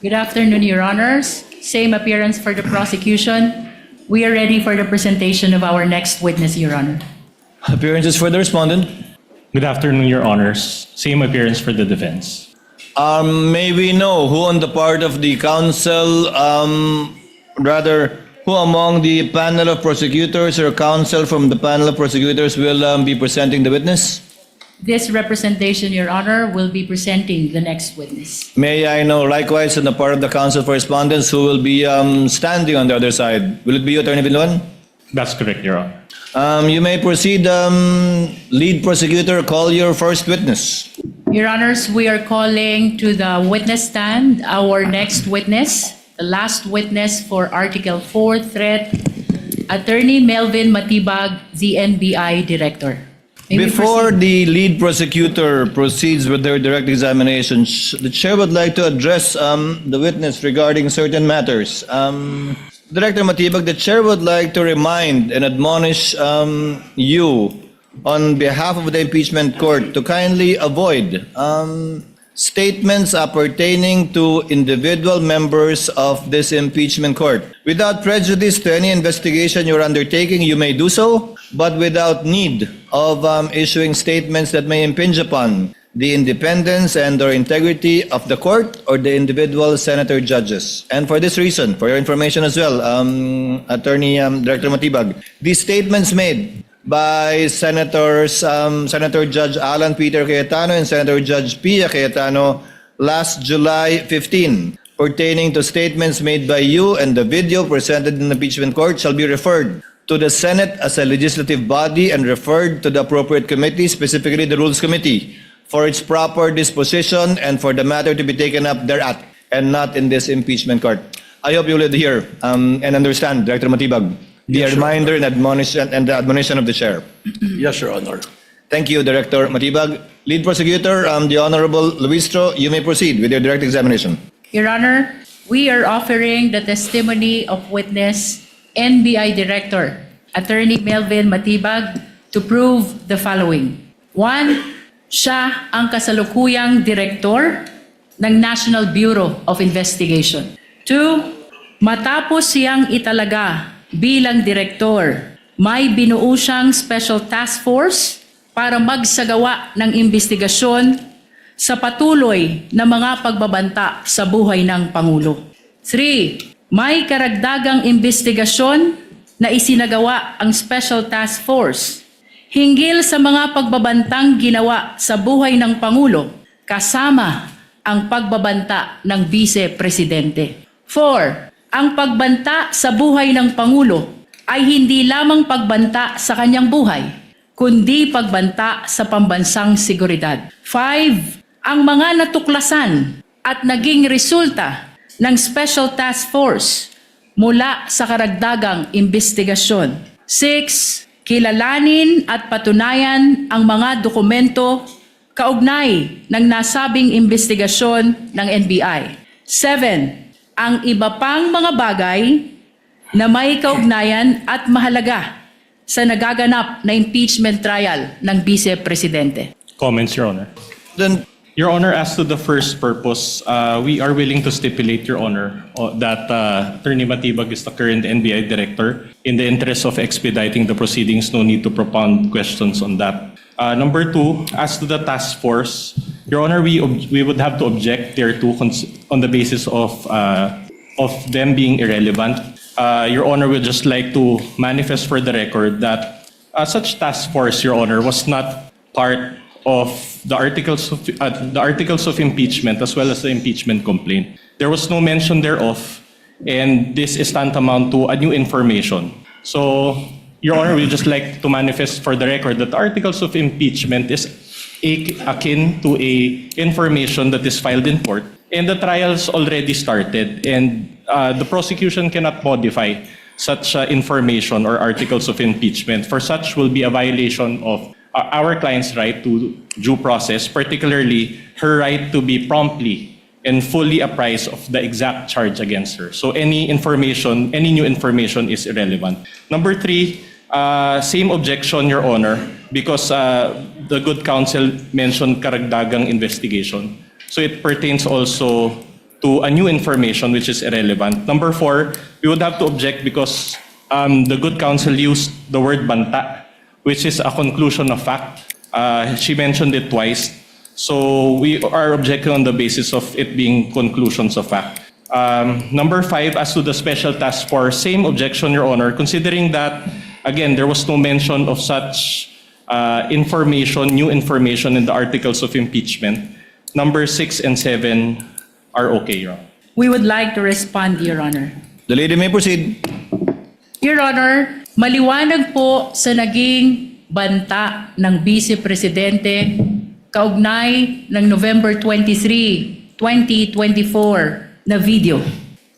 Good afternoon, Your Honors. Same appearance for the prosecution. We are ready for the presentation of our next witness, Your Honor. Appearances for the respondent. Good afternoon, Your Honors. Same appearance for the defense. May we know who on the part of the counsel, who among the panel of prosecutors or counsel from the panel of prosecutors will be presenting the witness? This representation, Your Honor, will be presenting the next witness. May I know likewise on the part of the counsel for respondents who will be standing on the other side? Will it be you, Attorney Binloan? That's correct, Your Honor. You may proceed, lead prosecutor, call your first witness. Your Honors, we are calling to the witness stand our next witness, the last witness for Article 4 threat, Attorney Melvin Matibag, the NBI Director. May we Before proceed? the lead prosecutor proceeds with their direct examination, the chair would like to address the witness regarding certain matters. Director Matibag, the chair would like to remind and admonish you on behalf of the impeachment court to kindly avoid statements pertaining to individual members of this impeachment court. Without prejudice to any investigation you're undertaking, you may do so, but without need of issuing statements that may impinge upon the independence and or integrity of the court or the individual senator judges. And for this reason, for your information as well, Attorney Director Matibag, these statements made by Senator Judge Alan Peter Cayetano and Senator Judge Pia Cayetano last July 15 pertaining to statements made by you and the video presented in the impeachment court shall be referred to the Senate as a legislative body and referred to the appropriate committee, specifically the Rules Committee, for its proper disposition and for the matter to be taken up thereat and not in this impeachment court. I hope you will hear and understand, Director Matibag, the Yes, reminder and the admonition of the chair. Yes, Your Honor. Thank you, Director Matibag. Lead prosecutor, the Honorable Luistro, you may proceed with your direct examination. Your Honor, we are offering the testimony of witness NBI Director, Attorney Melvin Matibag, to prove the following. 1. Siya ang kasalukuyang direktor ng National Bureau of Investigation. 2. Matapos siyang italaga bilang direktor, may binuo siyang special task force para magsagawa ng investigasyon sa patuloy na mga pagbabanta sa buhay ng Pangulo. 3. May karagdagang investigasyon na isinagawa ang special task force hinggil sa mga pagbabantang ginawa sa buhay ng Pangulo kasama ang pagbabanta ng Vice Presidente. 4. Ang pagbanta sa buhay ng Pangulo ay hindi lamang pagbanta sa kanyang buhay, kundi pagbanta sa pambansang seguridad. 5. Ang mga natuklasan at naging resulta ng Special Task Force mula sa karagdagang investigasyon. 6. Kilalanin at patunayan ang mga dokumento kaugnay ng nasabing investigasyon ng NBI. 7. Ang iba pang mga bagay na may kaugnayan at mahalaga sa nagaganap na impeachment trial ng Vice Presidente. Comments, Your Honor. Then, Your Honor, as to the first purpose, we are willing to stipulate, Your Honor, that Attorney Matibag is the current NBI Director. In the interest of expediting the proceedings, no need to propound questions on that. Number 2, as to the task force, Your Honor, we would have to object thereto on the basis of them being irrelevant. Your Honor, would just like to manifest for the record that such task force, Your Honor, was not part of the articles of impeachment as well as the impeachment complaint. There was no mention thereof, and this is tantamount to a new information. So, Your Honor, we just like to manifest for the record that the articles of impeachment is akin to a information that is filed in court, and the trials already started, and the prosecution cannot modify such information or articles of impeachment. For such will be a violation of our client's right to due process, particularly her right to be promptly and fully apprised of the exact charge against her. So any new information is irrelevant. Number 3, same objection, Your Honor, because the good counsel mentioned karagdagang investigation. So it pertains also to a new information which is irrelevant. Number 4, we would have to object because the good counsel used the word banta, which is a conclusion of fact. She mentioned it twice. So we are objecting on the basis of it being conclusions of fact. Number 5, as to the special task force, same objection, Your Honor, considering that, again, there was no mention of such information, new information in the articles of impeachment. Number 6 and 7 are okay, Your Honor. We would like to respond, Your Honor. The lady may proceed. Your Honor, maliwanag po sa naging banta ng Vice Presidente kaugnay ng November 23, 2024 na video.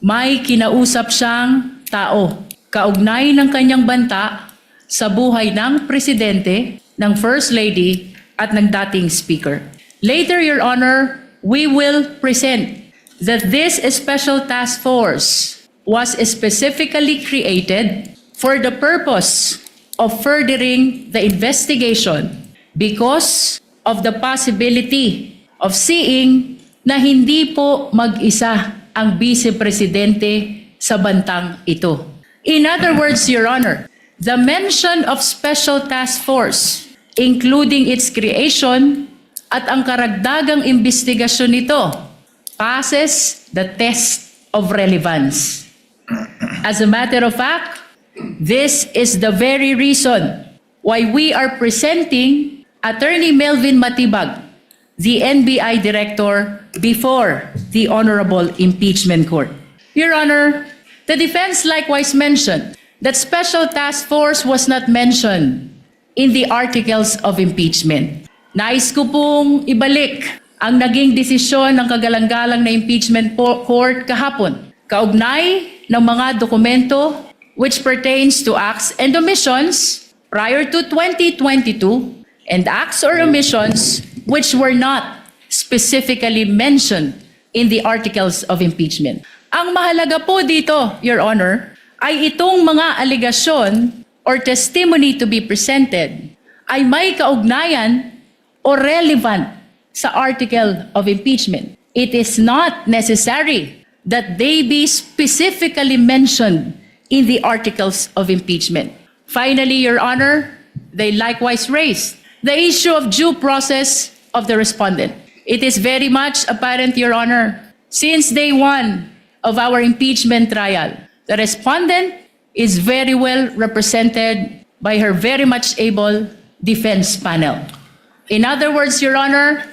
May kinausap siyang tao kaugnay ng kanyang banta sa buhay ng Presidente, ng First Lady at ng dating Speaker. Later, Your Honor, we will present that this special task force was specifically created for the purpose of furthering the investigation because of the possibility of seeing na hindi po mag-isa ang Vice Presidente sa bantang ito. In other words, Your Honor, the mention of special task force, including its creation at ang karagdagang investigasyon nito, passes the test of relevance. As a matter of fact, this is the very reason why we are presenting Attorney Melvin Matibag, the NBI Director, before the Honorable Impeachment Court. Your Honor, the defense likewise mentioned that special task force was not mentioned in the articles of impeachment. Nais ko pong ibalik ang naging desisyon ng kagalang-galang na impeachment court kahapon, kaugnay ng mga dokumento which pertains to acts and omissions prior to 2022 and acts or omissions which were not specifically mentioned in the articles of impeachment. Ang mahalaga po dito, Your Honor, ay itong mga alegasyon or testimony to be presented ay may kaugnayan o relevant sa article of impeachment. It is not necessary that they be specifically mentioned in the articles of impeachment. Finally, Your Honor, they likewise raised the issue of due process of the respondent. It is very much apparent, Your Honor, since day one of our impeachment trial, the respondent is very well represented by her very much able defense panel. In other words, Your Honor,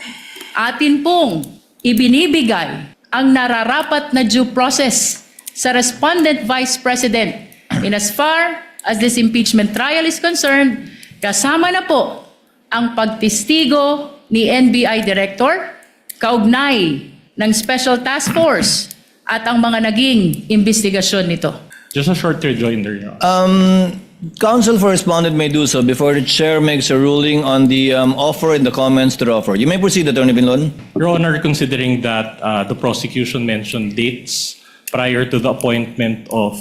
atin pong ibinibigay ang nararapat na due process sa respondent Vice President in as far as this impeachment trial is concerned, kasama na po ang pagtistigo ni NBI Director, kaugnay ng Special Task Force at ang mga naging investigasyon nito. Just a short rejoinder, Your Honor. Counsel for respondent may do so before the chair makes a ruling on the offer and the comments to the offer. You may proceed, Attorney Binlon. Your Honor, considering that the prosecution mentioned dates prior to the appointment of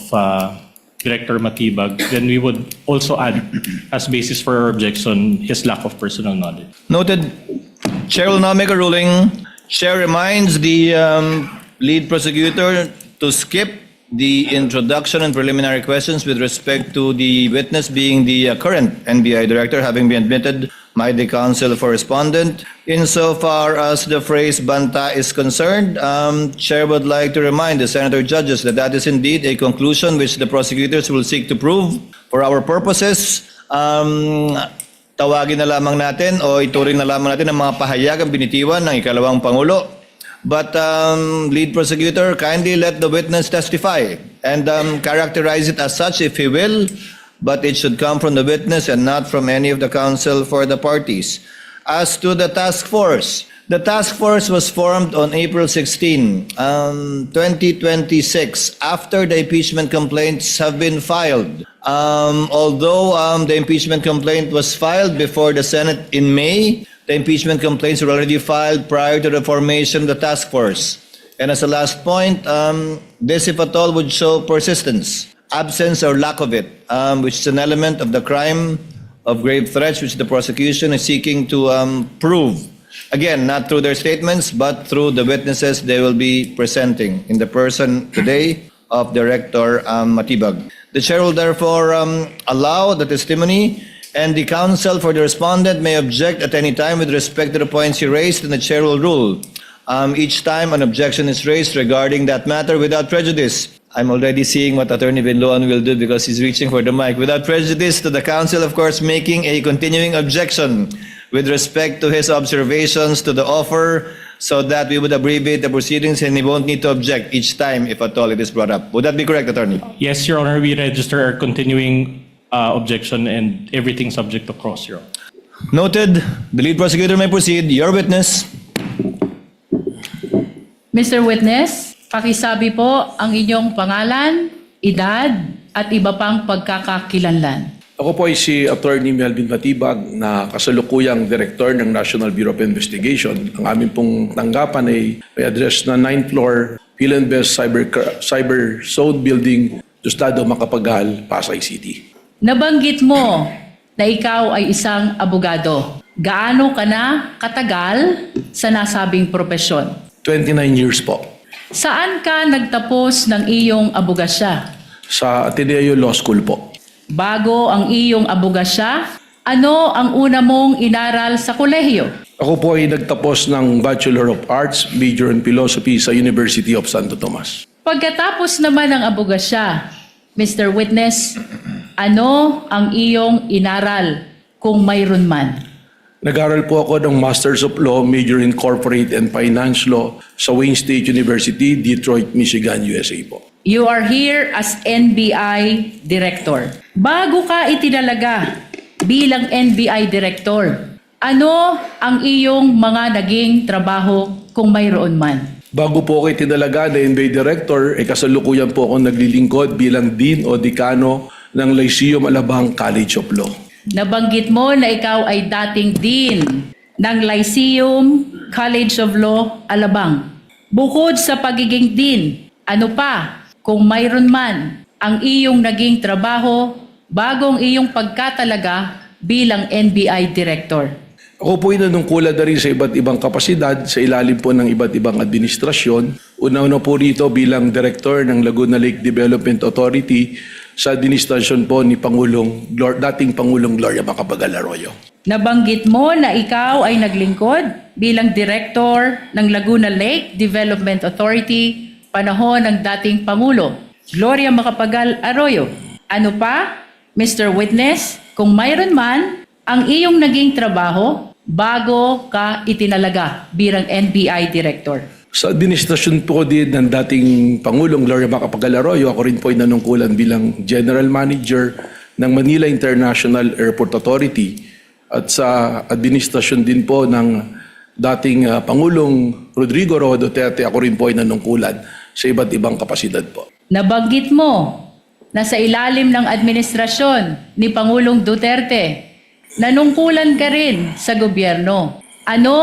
Director Matibag, then we would also add as basis for our objection his lack of personal knowledge. Noted. Chair will now make a ruling. Chair reminds the lead prosecutor to skip the introduction and preliminary questions with respect to the witness being the current NBI Director, having been admitted by the counsel for respondent. Insofar as the phrase banta is concerned, Chair would like to remind the senator judges that that is indeed a conclusion which the prosecutors will seek to prove. For our purposes, tawagin na lamang natin o ituring na lamang natin ang mga pahayag ang binitiwan ng ikalawang Pangulo. But lead prosecutor, kindly let the witness testify and characterize it as such if he will, but it should come from the witness and not from any of the counsel for the parties. As to the task force was formed on April 16, 2026, after the impeachment complaints have been filed. Although the impeachment complaint was filed before the Senate in May, the impeachment complaints were already filed prior to the formation of the task force. And as a last point, this, if at all, would show persistence, absence or lack of it, which is an element of the crime of grave threats which the prosecution is seeking to prove. Again, not through their statements, but through the witnesses they will be presenting in the person today of Director Matibag. The chair will therefore allow the testimony, and the counsel for the respondent may object at any time with respect to the points he raised, and the chair will rule each time an objection is raised regarding that matter without prejudice. I'm already seeing what Attorney Binloan will do because he's reaching for the mic. Without prejudice to the counsel, of course, making a continuing objection with respect to his observations to the offer, so that we would abbreviate the proceedings and he won't need to object each time if at all it is brought up. Would that be correct, Attorney? Yes, Your Honor, we register our continuing objection and everything subject to cross, Your Honor. Noted. The lead prosecutor may proceed. Your witness. Mr. Witness, pakisabi po ang inyong pangalan, edad, at iba pang pagkakakilanlan. Ako po ay si Attorney Melvin Matibag na kasalukuyang Director ng National Bureau of Investigation. Ang aming pong tanggapan ay may address na 9th floor Philinvest Cyber Zone Building, Tostado, Macapagal, Pasay City. Nabanggit mo na ikaw ay isang abogado. Gaano ka na katagal sa nasabing propesyon? 29 years po. Saan ka nagtapos ng iyong abogasya? Sa Ateneo Law School po. Bago ang iyong abogasya, ano ang una mong inaral sa kolehiyo? Ako po ay nagtapos ng Bachelor of Arts, major in Philosophy sa University of Santo Tomas. Pagkatapos naman ng abogasya, Mr. Witness, ano ang iyong inaral kung mayroon man? Nag-aral po ako ng Masters of Law, major in Corporate and Finance Law sa Wayne State University, Detroit, Michigan, USA po. You are here as NBI Director. Bago ka itinalaga bilang NBI Director, ano ang iyong mga naging trabaho kung mayroon man? Bago po ako itinalaga na NBA Director, kasalukuyan po akong naglilingkod bilang Dean o Dekano ng Lyceum Alabang College of Law. Nabanggit mo na ikaw ay dating Dean ng Lyceum College of Law, Alabang. Bukod sa pagiging Dean, ano pa kung mayroon man ang iyong naging trabaho bagong iyong pagkatalaga bilang NBI Director? Ako po ay nanungkulan na rin sa iba't ibang kapasidad sa ilalim po ng iba't ibang administrasyon. Una-una po rito bilang Director ng Laguna Lake Development Authority sa administrasyon po ni dating Pangulong Gloria Macapagal Arroyo. Nabanggit mo na ikaw ay naglingkod bilang Director ng Laguna Lake Development Authority panahon ng dating Pangulo, Gloria Macapagal Arroyo. Ano pa, Mr. Witness, kung mayroon man ang iyong naging trabaho bago ka itinalaga bilang NBI Director? Sa administrasyon po din ng dating Pangulong Gloria Macapagal Arroyo, ako rin po ay nanungkulan bilang General Manager ng Manila International Airport Authority at sa administrasyon din po ng dating Pangulong Rodrigo Roa Duterte, ako rin po ay nanungkulan sa iba't ibang kapasidad po. Nabanggit mo na sa ilalim ng administrasyon ni Pangulong Duterte, nanungkulan ka rin sa gobyerno. Ano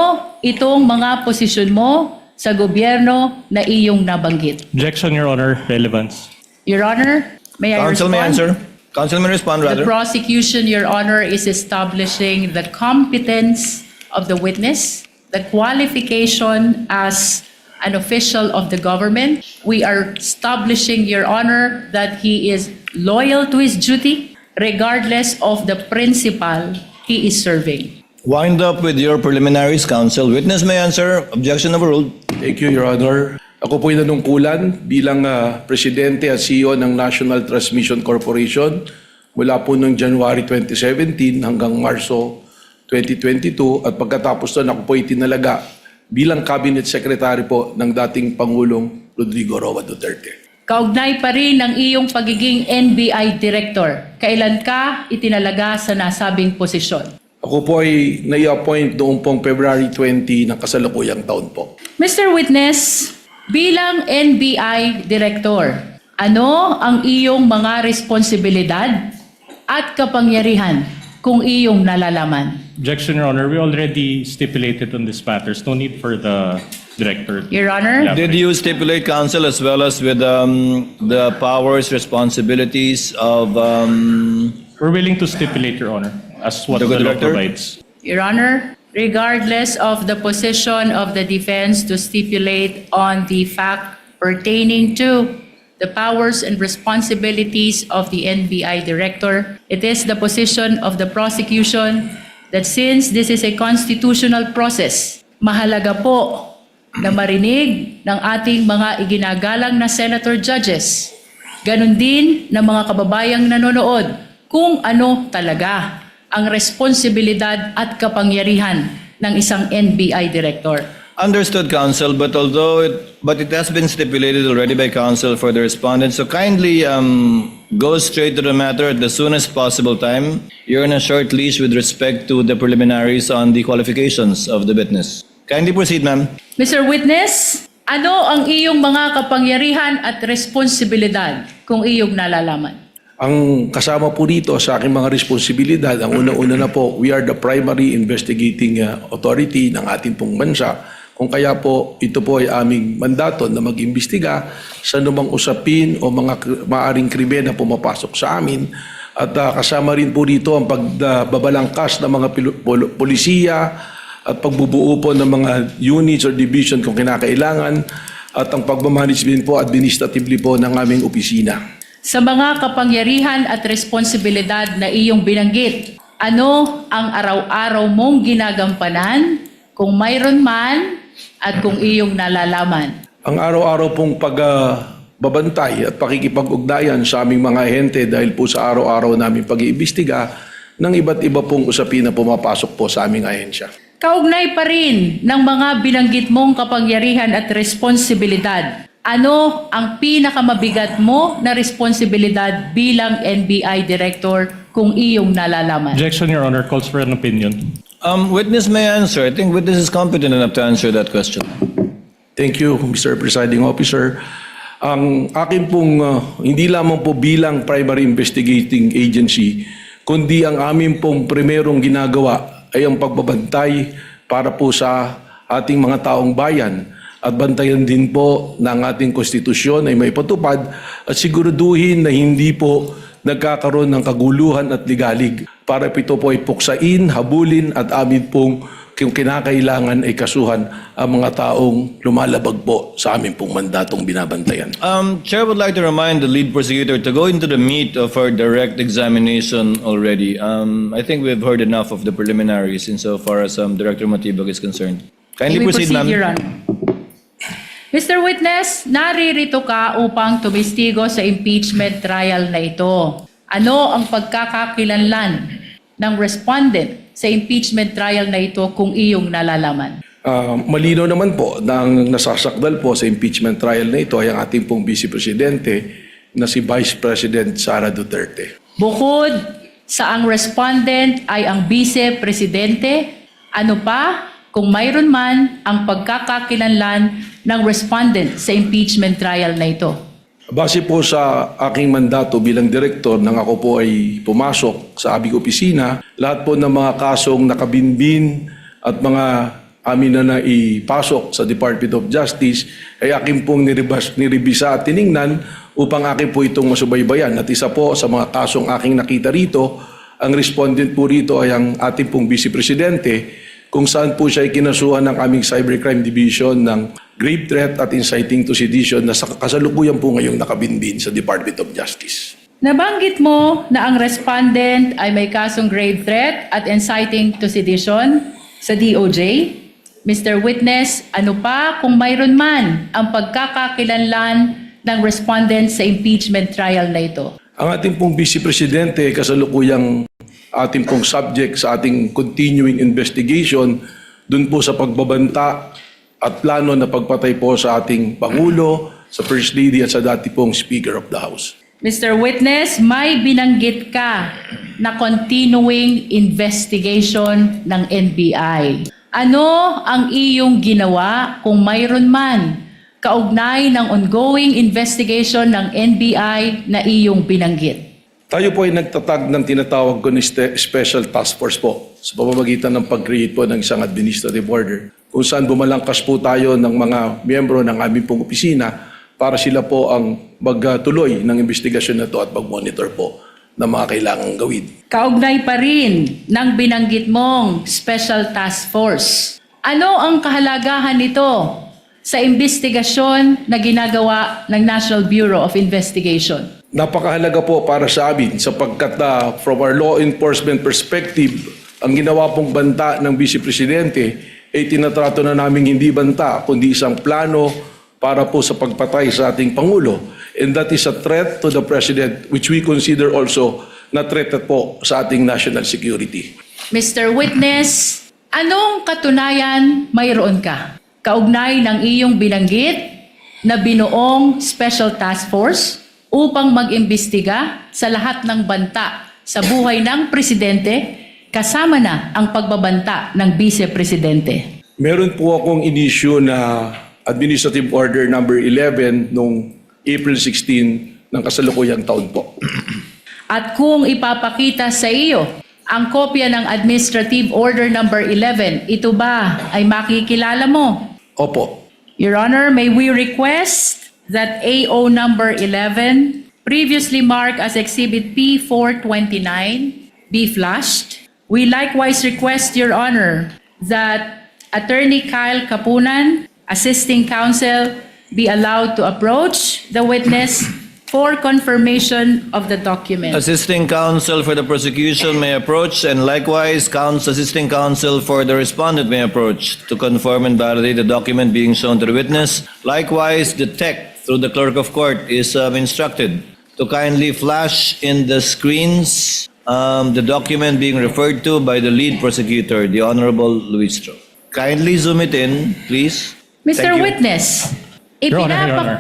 itong mga posisyon mo sa gobyerno na iyong nabanggit? Objection, Your Honor. Relevance. Your Honor, may I Counsel respond? may answer. Counsel may respond, The rather. prosecution, Your Honor, is establishing the competence of the witness, the qualification as an official of the government. We are establishing, Your Honor, that he is loyal to his duty regardless of the principal he is serving. Wind up with your preliminaries, counsel. Witness may answer. Objection overruled. Thank you, Your Honor. Ako po ay nanungkulan bilang Presidente at CEO ng National Transmission Corporation mula po noong January 2017 hanggang Marso 2022 at pagkatapos doon ako po ay tinalaga bilang Cabinet Secretary po ng dating Pangulong Rodrigo Roa Duterte. Kaugnay pa rin ng iyong pagiging NBI Director. Kailan ka itinalaga sa nasabing posisyon? Ako po ay nai-appoint noong pong February 20 ng kasalukuyang taon po. Mr. Witness, bilang NBI Director, ano ang iyong mga responsibilidad at kapangyarihan kung iyong nalalaman? Objection, Your Honor. We already stipulated on this matters. No need for the Director. Your Honor? Yeah. Did you stipulate, counsel, as well as with the powers, responsibilities of We're willing to stipulate, Your Honor, as what The the law Director? provides. Your Honor, regardless of the position of the defense, to stipulate on the fact pertaining to the powers and responsibilities of the NBI director. It is the position of the prosecution that since this is a constitutional process, mahalaga po na marinig ng ating mga iginagalang na senator judges, ganun din ng mga kababayang nanonood, kung ano talaga ang responsibilidad at kapangyarihan ng isang NBI director. Understood, counsel, but it has been stipulated already by counsel for the respondent. So kindly go straight to the matter at the soonest possible time. You're on a short leash with respect to the preliminaries on the qualifications of the witness. Kindly proceed, ma'am. Mr. Witness, ano ang iyong mga kapangyarihan at responsibilidad kung iyong nalalaman? Ang kasama po dito sa aking mga responsibilidad, ang una-una na po, we are the primary investigating authority ng ating pong bansa. Kung kaya po, ito po ay aming mandato na mag-imbestiga sa anumang usapin o mga maaring krimen na pumapasok sa amin. At kasama rin po dito ang pagbabalangkas ng mga polisiya at pagbubuo po ng mga units or division kung kinakailangan at ang pagmamanage din po administratively po ng aming opisina. Sa mga kapangyarihan at responsibilidad na iyong binanggit, ano ang araw-araw mong ginagampanan, kung mayroon man, at kung iyong nalalaman? Ang araw-araw pong pagbabantay at pakikipag-ugnayan sa aming mga ahente dahil po sa araw-araw namin pag-iimbestiga ng iba't iba pong usapin na pumapasok po sa aming ahensya. Kaugnay pa rin ng mga binanggit mong kapangyarihan at responsibilidad, ano ang pinakamabigat mo na responsibilidad bilang NBI Director kung iyong nalalaman? Objection, Your Honor. Calls for an opinion. Witness may answer. I think witness is competent enough to answer that question. Thank you, Mr. Presiding Officer. Ang akin pong hindi lamang po bilang primary investigating agency, kundi ang amin pong primerong ginagawa ay ang pagbabantay para po sa ating mga taong bayan at bantayan din po ng ating konstitusyon ay may patupad at siguraduhin na hindi po nagkakaroon ng kaguluhan at ligalig para ito po ay puksain, habulin at amin pong kung kinakailangan ay kasuhan ang mga taong lumalabag po sa amin pong mandatong binabantayan. Chair would like to remind the lead prosecutor to go into the meat of our direct examination already. I think we've heard enough of the preliminaries insofar as Director Matibag is concerned. Kindly May proceed, ma'am. Your Honor. Mr. Witness, naririto ka upang tumistigo sa impeachment trial na ito. Ano ang pagkakakilanlan ng respondent sa impeachment trial na ito kung iyong nalalaman? Malinaw naman po na ang nasasakdal po sa impeachment trial na ito ay ang ating pong Vice Presidente na si Vice President Sara Duterte. Bukod sa ang respondent ay ang Vice Presidente, ano pa kung mayroon man ang pagkakakilanlan ng respondent sa impeachment trial na ito? Base po sa aking mandato bilang direktor nang ako po ay pumasok sa aming opisina, lahat po ng mga kasong nakabinbin at mga amin na naipasok sa Department of Justice ay akin pong niribisa at tiningnan upang akin po itong masubaybayan. At isa po sa mga kasong aking nakita rito, ang respondent po rito ay ang ating pong Vice Presidente kung saan po siya ay kinasuhan ng aming Cybercrime Division ng grave threat at inciting to sedition na kasalukuyan po ngayong nakabinbin sa Department of Justice. Nabanggit mo na ang respondent ay may kasong grave threat at inciting to sedition sa DOJ. Mr. Witness, ano pa kung mayroon man ang pagkakakilanlan ng respondent sa impeachment trial na ito? Ang ating pong Vice Presidente kasalukuyang ating pong subject sa ating continuing investigation dun po sa pagbabanta at plano na pagpatay po sa ating Pangulo, sa First Lady at sa dati pong Speaker of the House. Mr. Witness, may binanggit ka na continuing investigation ng NBI. Ano ang iyong ginawa kung mayroon man kaugnay ng ongoing investigation ng NBI na iyong binanggit? Tayo po ay nagtatag ng tinatawag ko ni Special Task Force po sa pamamagitan ng pag-create po ng isang administrative order kung saan bumalangkas po tayo ng mga miyembro ng aming pong opisina para sila po ang magtuloy ng investigasyon na ito at mag-monitor po na mga kailangang gawin. Kaugnay pa rin ng binanggit mong Special Task Force. Ano ang kahalagahan nito sa investigasyon na ginagawa ng National Bureau of Investigation? Napakahalaga po para sa amin sapagkat from our law enforcement perspective, ang ginawa pong banta ng Vice Presidente ay tinatrato na namin hindi banta kundi isang plano para po sa pagpatay sa ating Pangulo. And that is a threat to the President which we consider also na threat po sa ating national security. Mr. Witness, anong katunayan mayroon ka? Kaugnay ng iyong binanggit na binuong Special Task Force upang mag-imbestiga sa lahat ng banta sa buhay ng Presidente, kasama na ang pagbabanta ng Vice Presidente. Meron po akong inisyu na Administrative Order number 11 noong April 16 ng kasalukuyang taon po. At kung ipapakita sa iyo ang kopya ng Administrative Order number 11, ito ba ay makikilala mo? Opo. Your Honor, may we request that AO number 11, previously marked as Exhibit P429, be flashed. We likewise request, Your Honor, that Attorney Kyle Kapunan, Assisting Counsel, be allowed to approach the witness for confirmation of the document. Assisting counsel for the prosecution may approach, and likewise, assisting counsel for the respondent may approach to confirm and validate the document being shown to the witness. Likewise, the tech through the clerk of court is instructed to kindly flash in the screens the document being referred to by the lead prosecutor, the Honorable Luistro. Kindly zoom it in, please. Mr. Thank you. Witness, Your Honor, Your Honor.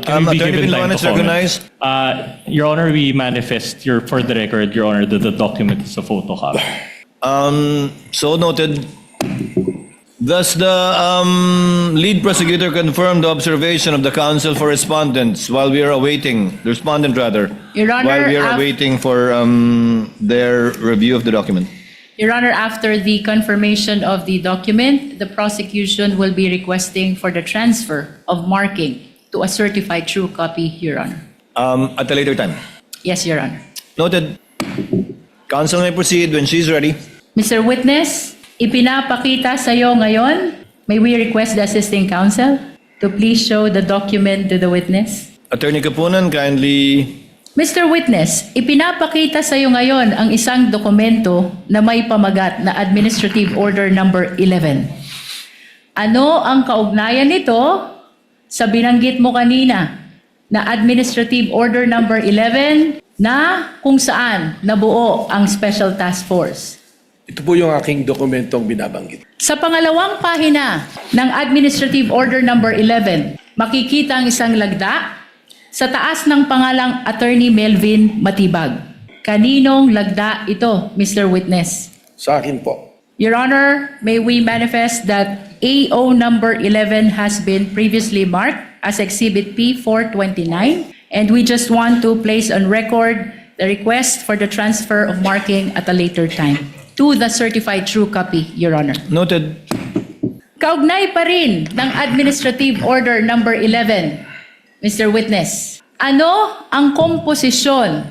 Can we be Attorney given time Binloan to is comment? recognized. Your Honor, we manifest for the record, Your Honor, that the document is a photocopy. So noted. Thus, the lead prosecutor confirmed the observation of the counsel for respondents while we are awaiting, the respondent rather, Your Honor, while we are awaiting for their review of the document. Your Honor, after the confirmation of the document, the prosecution will be requesting for the transfer of marking to a certified true copy, Your Honor. At a later time. Yes, Your Honor. Noted. Counsel may proceed when she's ready. Mr. Witness, ipinapakita sa iyo ngayon, may we request the assisting counsel to please show the document to the witness? Attorney Kapunan, kindly. Mr. Witness, ipinapakita sa iyo ngayon ang isang dokumento na may pamagat na Administrative Order number 11. Ano ang kaugnayan nito sa binanggit mo kanina na Administrative Order number 11 na kung saan nabuo ang Special Task Force? Ito po yung aking dokumentong binabanggit. Sa pangalawang pahina ng Administrative Order number 11, makikita ang isang lagda sa taas ng pangalang Attorney Melvin Matibag. Kaninong lagda ito, Mr. Witness? Sa akin po. Your Honor, may we manifest that AO number 11 has been previously marked as Exhibit P429, and we just want to place on record the request for the transfer of marking at a later time to the certified true copy, Your Honor. Noted. Kaugnay pa rin ng Administrative Order number 11, Mr. Witness, ano ang komposisyon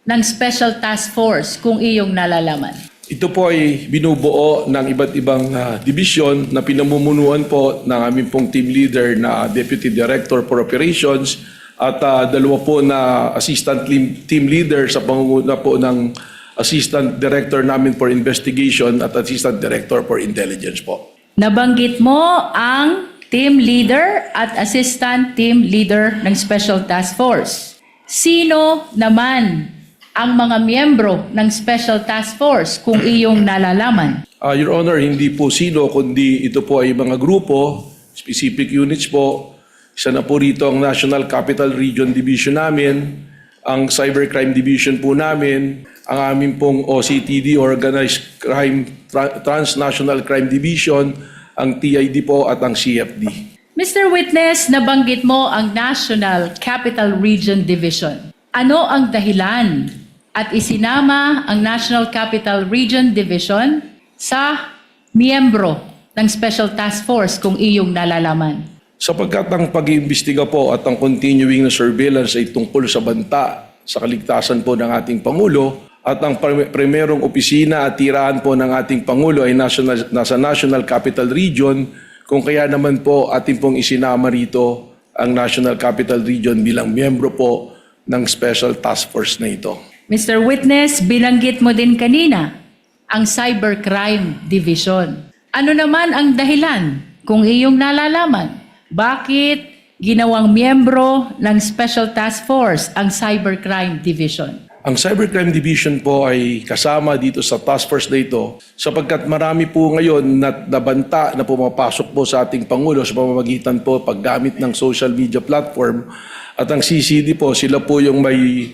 ng Special Task Force kung iyong nalalaman? Ito po ay binubuo ng iba't ibang division na pinamumunuan po ng aming pong team leader na Deputy Director for Operations at dalawa po na assistant team leader sa pangunguna po ng Assistant Director namin for Investigation at Assistant Director for Intelligence po. Nabanggit mo ang team leader at assistant team leader ng Special Task Force. Sino naman ang mga miyembro ng Special Task Force kung iyong nalalaman? Your Honor, hindi po sino, kundi ito po ay mga grupo, specific units po. Isa na po rito ang National Capital Region Division namin, ang Cybercrime Division po namin, ang aming pong OCTD, Organized Crime, Transnational Crime Division, ang TID po at ang CFD. Mr. Witness, nabanggit mo ang National Capital Region Division. Ano ang dahilan at isinama ang National Capital Region Division sa miyembro ng Special Task Force kung iyong nalalaman? Sapagkat ang pag-iimbestiga po at ang continuing na surveillance ay tungkol sa banta sa kaligtasan po ng ating Pangulo at ang primerong opisina at tirahan po ng ating Pangulo ay nasa National Capital Region, kung kaya naman po ating pong isinama rito ang National Capital Region bilang miyembro po ng Special Task Force na ito. Mr. Witness, binanggit mo din kanina ang Cybercrime Division. Ano naman ang dahilan kung iyong nalalaman? Bakit ginawang miyembro ng Special Task Force ang Cybercrime Division? Ang Cybercrime Division po ay kasama dito sa task force na ito sapagkat marami po ngayon na nabanta na pumapasok po sa ating Pangulo sa pamamagitan po paggamit ng social media platform at ang CCD po, sila po yung may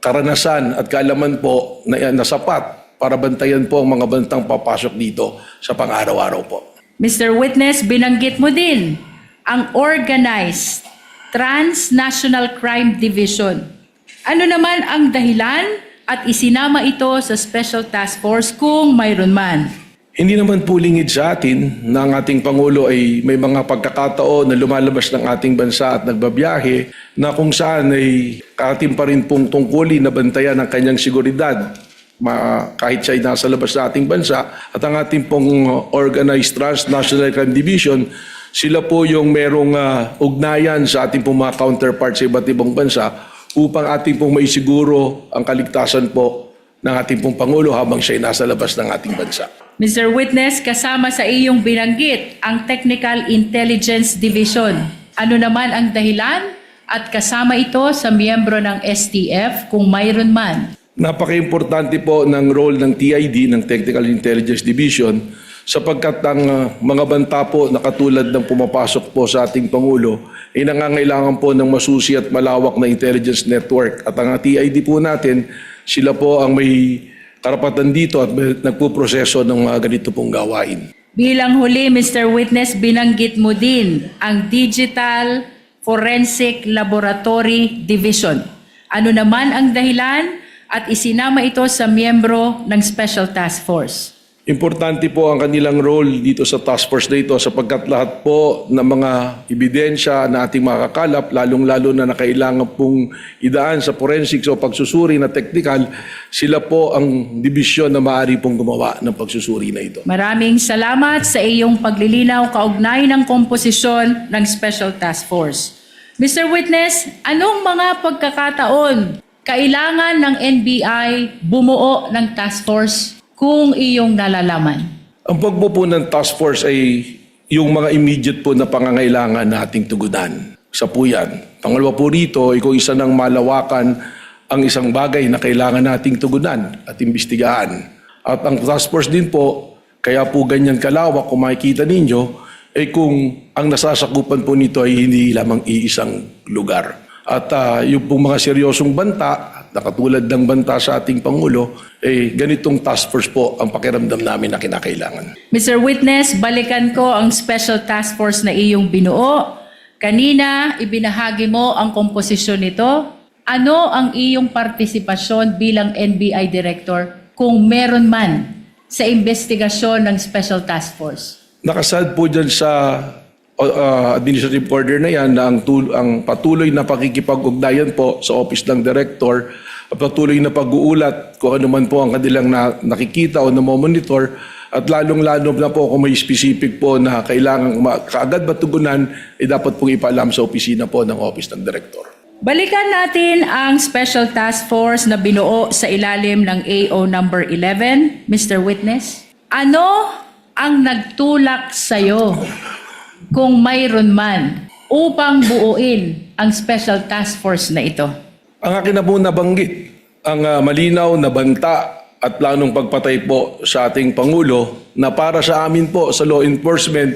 karanasan at kaalaman po na sapat para bantayan po ang mga bantang papasok dito sa pang-araw-araw po. Mr. Witness, binanggit mo din ang Organized Transnational Crime Division. Ano naman ang dahilan at isinama ito sa Special Task Force kung mayroon man? Hindi naman po lingid sa atin na ang ating Pangulo ay may mga pagkakataon na lumalabas ng ating bansa at nagbabiyahe na kung saan ay ating pa rin pong tungkulin na bantayan ang kanyang seguridad kahit siya ay nasa labas sa ating bansa. At ang ating pong Organized Transnational Crime Division, sila po yung merong ugnayan sa ating pong mga counterparts sa iba't ibang bansa upang ating pong maisiguro ang kaligtasan po ng ating pong Pangulo habang siya ay nasa labas ng ating bansa. Mr. Witness, kasama sa iyong binanggit ang Technical Intelligence Division. Ano naman ang dahilan at kasama ito sa miyembro ng STF kung mayroon man? Napaka-importante po ng role ng TID, ng Technical Intelligence Division, sapagkat ang mga banta po na katulad ng pumapasok po sa ating Pangulo ay nangangailangan po ng masusi at malawak na intelligence network. At ang TID po natin, sila po ang may karapatan dito at nagpuproseso ng mga ganito pong gawain. Bilang huli, Mr. Witness, binanggit mo din ang Digital Forensic Laboratory Division. Ano naman ang dahilan at isinama ito sa miyembro ng Special Task Force? Importante po ang kanilang role dito sa task force na ito sapagkat lahat po ng mga ebidensya na ating makakalap, lalong-lalo na nakailangan pong idaan sa forensics o pagsusuri na technical, sila po ang dibisyon na maaari pong gumawa ng pagsusuri na ito. Maraming salamat sa iyong paglilinaw kaugnay ng komposisyon ng Special Task Force. Mr. Witness, anong mga pagkakataon kailangan ng NBI bumuo ng task force kung iyong nalalaman? Ang pagbuo ng task force ay yung mga immediate po na pangangailangan na ating tugunan. Isa po yan. Pangalawa po rito ay kung isa ng malawakan ang isang bagay na kailangan nating tugunan at imbestigahan. At ang task force din po, kaya po ganyan kalawak kung makikita ninyo, ay kung ang nasasakupan po nito ay hindi lamang iisang lugar. At yung pong mga seryosong banta, na katulad ng banta sa ating Pangulo, ganitong task force po ang pakiramdam namin na kinakailangan. Mr. Witness, balikan ko ang Special Task Force na iyong binuo. Kanina, ibinahagi mo ang komposisyon nito. Ano ang iyong partisipasyon bilang NBI Director kung meron man sa investigasyon ng Special Task Force? Nakasad po dyan sa administrative order na yan na ang patuloy na pakikipag-ugnayan po sa Office ng Director at patuloy na pag-uulat kung ano man po ang kanilang nakikita o namomonitor at lalong-lalo na po kung may specific po na kailangan kaagad matugunan ay dapat pong ipaalam sa opisina po ng Office ng Director. Balikan natin ang Special Task Force na binuo sa ilalim ng AO number 11, Mr. Witness. Ano ang nagtulak sa'yo kung mayroon man upang buuin ang Special Task Force na ito? Ang akin na po nabanggit, ang malinaw na banta at planong pagpatay po sa ating Pangulo na para sa amin po sa law enforcement,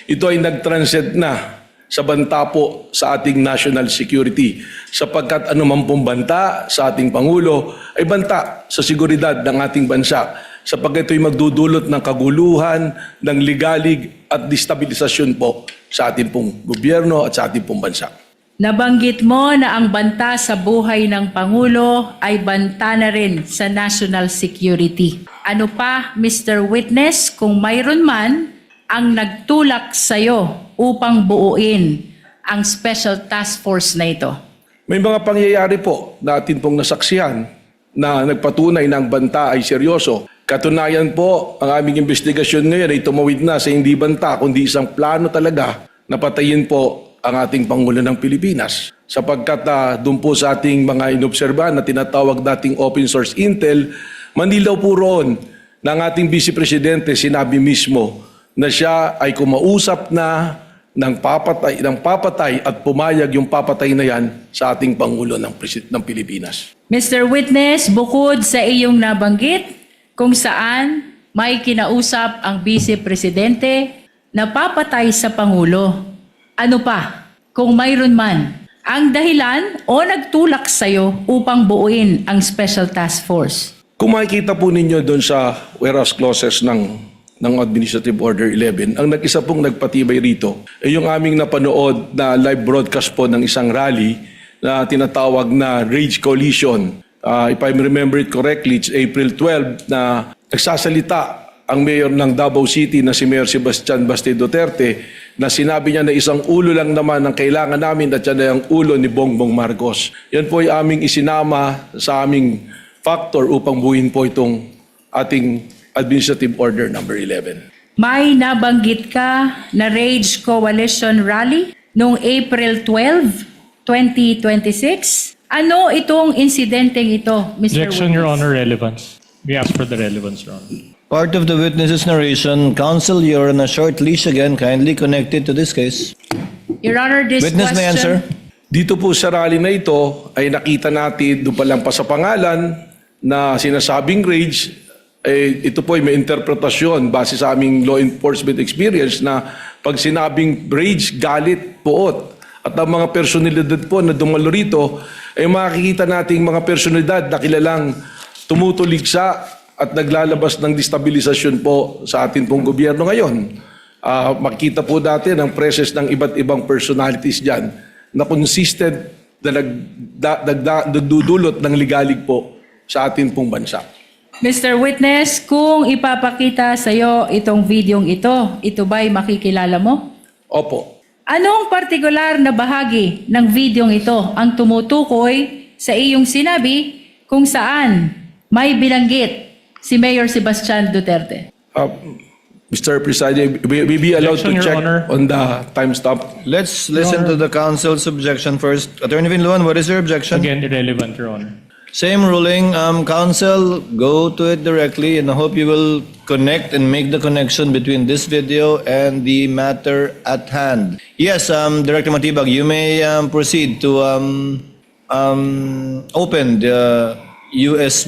ito ay nag-transcend na sa banta po sa ating national security. Sapagkat anuman pong banta sa ating Pangulo ay banta sa seguridad ng ating bansa. Sapagkat ito'y magdudulot ng kaguluhan, ng ligalig at destabilisasyon po sa ating pong gobyerno at sa ating pong bansa. Nabanggit mo na ang banta sa buhay ng Pangulo ay banta na rin sa national security. Ano pa, Mr. Witness, kung mayroon man ang nagtulak sa'yo upang buuin ang Special Task Force na ito? May mga pangyayari po natin pong nasaksihan na nagpatunay na ang banta ay seryoso. Katunayan po, ang aming investigasyon ngayon ay tumawid na sa hindi banta, kundi isang plano talaga na patayin po ang ating Pangulo ng Pilipinas. Sapagkat doon po sa ating mga inobserbahan na tinatawag dating open source intel, manilaw po roon ng ating Vice Presidente sinabi mismo na siya ay kumausap na ng papatay at pumayag yung papatay na yan sa ating Pangulo ng Pilipinas. Mr. Witness, bukod sa iyong nabanggit kung saan may kinausap ang Vice Presidente na papatay sa Pangulo, ano pa, kung mayroon man, ang dahilan o nagtulak sa'yo upang buuin ang Special Task Force? Kung makikita po ninyo doon sa whereas clauses ng Administrative Order 11, ang nag-isa pong nagpatibay rito ay yung aming napanood na live broadcast po ng isang rally na tinatawag na Rage Coalition. If I remember it correctly, it's April 12 na nagsasalita ang mayor ng Davao City na si Mayor Sebastian Basti Duterte na sinabi niya na isang ulo lang naman ang kailangan namin at yan ay ang ulo ni Bongbong Marcos. Yan po ay aming isinama sa aming factor upang buuin po itong ating Administrative Order number 11. May nabanggit ka na Rage Coalition Rally noong April 12, 2026. Ano itong insidenteng ito, Mr. Objection, Your Witness? Honor, relevance. We ask for the relevance, Your Honor. Part of the witness's narration, counsel, you're on a short leash again, kindly connected to this case. Your Honor, this Witness may answer. Dito po sa rally na ito ay nakita natin doon pa lang pa sa pangalan na sinasabing rage, ito po ay may interpretasyon base sa aming law enforcement experience na pag sinabing rage, galit, puot. At ang mga personalidad po na dumalo rito ay makikita nating mga personalidad na kilalang tumutuligsa at naglalabas ng destabilisasyon po sa atin pong gobyerno ngayon. Makikita po natin ang presence ng iba't ibang personalities dyan na consistent na nagdudulot ng ligalig po sa atin pong bansa. Mr. Witness, kung ipapakita sa iyo itong videong ito ba'y makikilala mo? Opo. Anong partikular na bahagi ng videong ito ang tumutukoy sa iyong sinabi kung saan may binanggit si Mayor Sebastian Duterte? Mr. Presiding, we be allowed Objection, to Your check Honor. on the timestamp. Let's listen to the counsel's objection first. Attorney Vinluan, what is your objection? Again, irrelevant, Your Honor. Same ruling. Counsel, go to it directly, and I hope you will connect and make the connection between this video and the matter at hand. Yes, Director Matibag, you may proceed to open the US.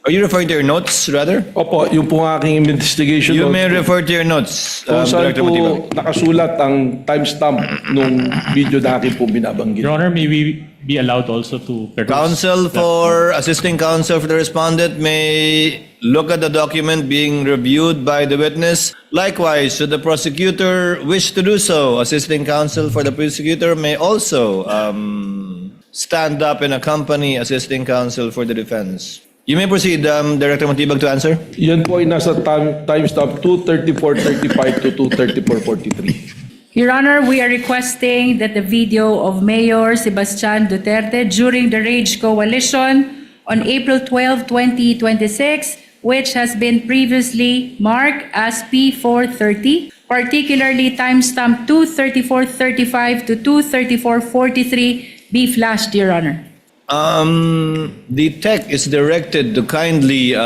Are you referring to your notes, rather? Opo, yung po aking investigation. You notes may po. refer to your notes, Kung saan Director po Matibag. nakasulat ang timestamp nung video na akin po binabanggit. Your Honor, may we be allowed also to peruse Counsel that- for assisting counsel for the respondent may look at the document being reviewed by the witness. Likewise, should the prosecutor wish to do so, assisting counsel for the prosecutor may also stand up and accompany assisting counsel for the defense. You may proceed, Director Matibag, to answer. Yan po ay nasa timestamp 234.35 to 234.43. Your Honor, we are requesting that the video of Mayor Sebastian Duterte during the Rage Coalition on April 12, 2026, which has been previously marked as P430, particularly timestamp 234.35 to 234.43, be flashed, Your Honor. The tech is directed to kindly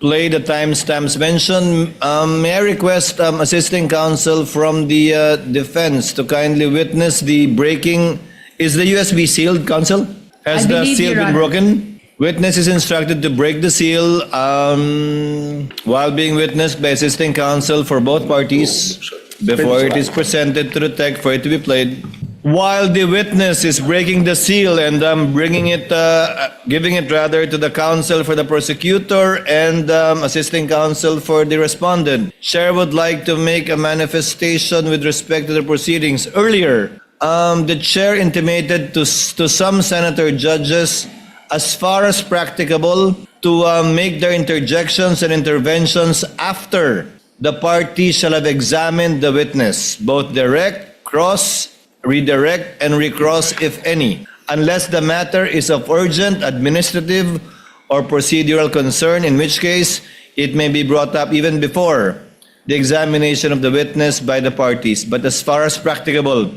play the timestamps mentioned. May I request assisting counsel from the defense to kindly witness the breaking. Is the USB sealed, counsel? Has I the believe, seal Your been Honor. broken? Witness is instructed to break the seal while being witnessed by assisting counsel for both parties before it is presented to the tech for it to be played. While the witness is breaking the seal and giving it rather to the counsel for the prosecutor and assisting counsel for the respondent, Chair would like to make a manifestation with respect to the proceedings. Earlier, the Chair intimated to some senator judges, as far as practicable, to make their interjections and interventions after the party shall have examined the witness, both direct, cross, redirect, and recross, if any. unless the matter is of urgent administrative or procedural concern, in which case it may be brought up even before the examination of the witness by the parties. But as far as practicable,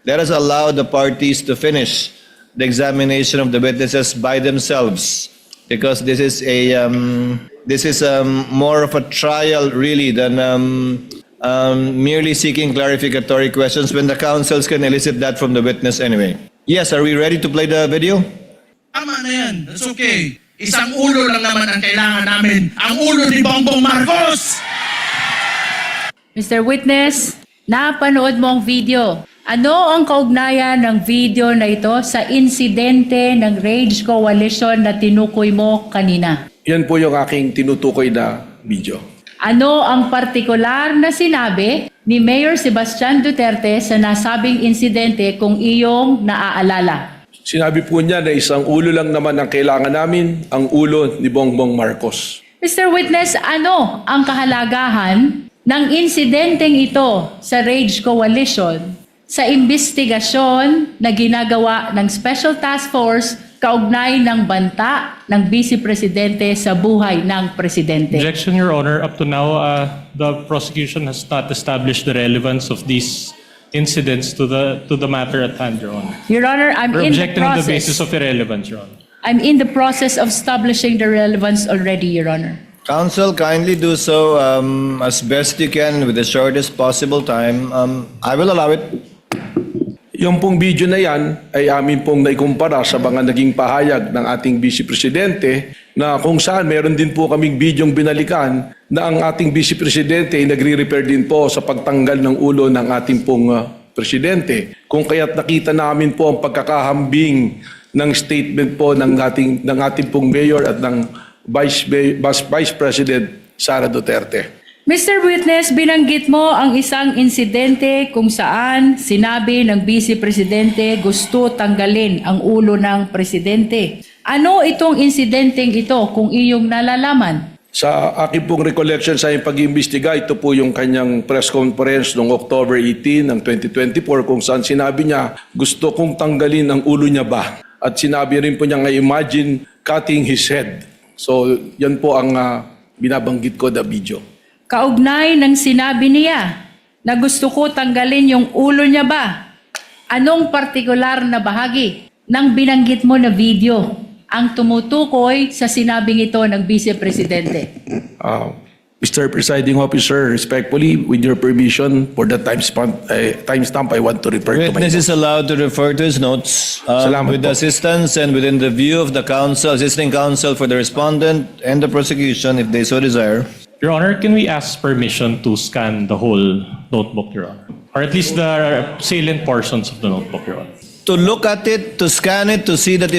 let us allow the parties to finish the examination of the witnesses by themselves, because this is more of a trial really than merely seeking clarificatory questions when the counsels can elicit that from the witness anyway. Yes, are we ready to play the video? Tama na yan. That's okay. Isang ulo lang naman ang kailangan namin. Ang ulo ni Bongbong Marcos! Mr. Witness, napanood mo ang video. Ano ang kaugnayan ng video na ito sa insidente ng Rage Coalition na tinukoy mo kanina? Yan po yung aking tinutukoy na video. Ano ang partikular na sinabi ni Mayor Sebastian Duterte sa nasabing insidente kung iyong naaalala? Sinabi po niya na isang ulo lang naman ang kailangan namin, ang ulo ni Bongbong Marcos. Mr. Witness, ano ang kahalagahan ng insidenteng ito sa Rage Coalition sa investigasyon na ginagawa ng Special Task Force kaugnay ng banta ng Vice Presidente sa buhay ng Presidente? Objection, Your Honor. Up to now, the prosecution has not established the relevance of these incidents to the matter at hand, Your Honor. Your Honor, I'm We're in the objecting on the basis process. of irrelevance, Your Honor. I'm in the process of establishing the relevance already, Your Honor. Counsel, kindly do so as best you can with the shortest possible time. I will allow it. Yung pong video na yan ay amin pong naikumpara sa mga naging pahayag ng ating Vice Presidente na kung saan meron din po kaming bidyong binalikan na ang ating Vice Presidente ay nagre-refer din po sa pagtanggal ng ulo ng ating pong Presidente. Kung kaya't nakita namin po ang pagkakahambing ng statement po ng ating pong Mayor at ng Vice President Sara Duterte. Mr. Witness, binanggit mo ang isang insidente kung saan sinabi ng Vice Presidente gusto tanggalin ang ulo ng Presidente. Ano itong insidenteng ito kung iyong nalalaman? Sa aking pong recollection sa iyong pag-iimbestiga, ito po yung kanyang press conference noong October 18 ng 2024 kung saan sinabi niya gusto kong tanggalin ang ulo niya ba? At sinabi rin po niya nga imagine cutting his head. So yan po ang binabanggit ko na video. Kaugnay ng sinabi niya na gusto ko tanggalin yung ulo niya ba? Anong partikular na bahagi ng binanggit mo na video ang tumutukoy sa sinabing ito ng Vice Presidente? Mr. Presiding Officer, respectfully, with your permission, for the timestamp, I want to refer to my Witness is allowed to refer to his notes Salamat with the po. assistance and within the view of the counsel, assisting counsel for the respondent and the prosecution if they so desire. Your Honor, can we ask permission to scan the whole notebook, Your Honor? Or at least the salient portions of the notebook, Your Honor. To look at it, to scan it, to see that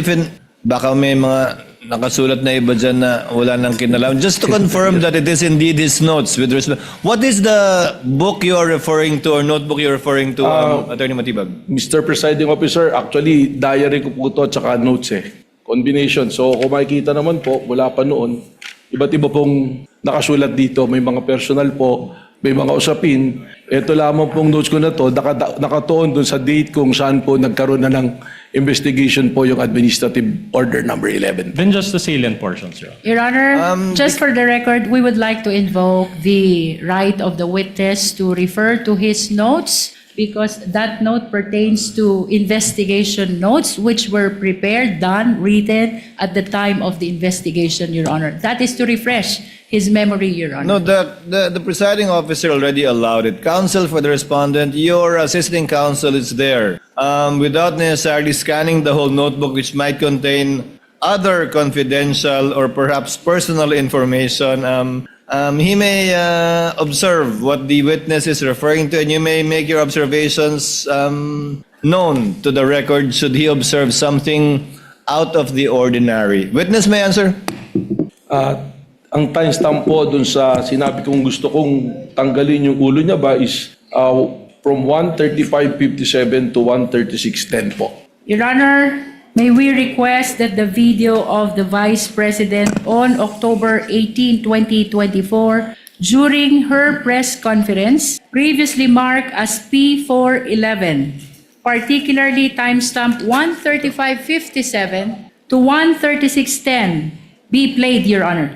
baka may mga nakasulat na iba dyan na wala nang kinalaman. Just to confirm that it is indeed his notes with respect. What is the book you are referring to or notebook you're referring to, Attorney Matibag? Mr. Presiding Officer, actually, diary ko po ito at saka notes Combination. So kung makikita naman po, wala pa noon, iba't iba pong nakasulat dito. May mga personal po, may mga usapin. Ito lamang pong notes ko na to, nakatuon dun sa date kung saan po nagkaroon na ng investigation po yung Administrative Order number 11. Then just the salient portions, Your Honor. Your Honor, just for the record, we would like to invoke the right of the witness to refer to his notes because that note pertains to investigation notes which were prepared, done, written at the time of the investigation, Your Honor. That is to refresh his memory, Your No, Honor. the presiding officer already allowed it. Counsel for the respondent, your assisting counsel is there. Without necessarily scanning the whole notebook which might contain other confidential or perhaps personal information, he may observe what the witness is referring to and you may make your observations known to the record should he observe something out of the ordinary. Witness may answer. Ang timestamp po dun sa sinabi kong gusto kong tanggalin yung ulo niya ba is from 1:35:57 to 1:36:10 po. Your Honor, may we request that the video of the Vice President on October 18, 2024, during her press conference, previously marked as P411, particularly timestamp 13557 to 13610, be played, Your Honor.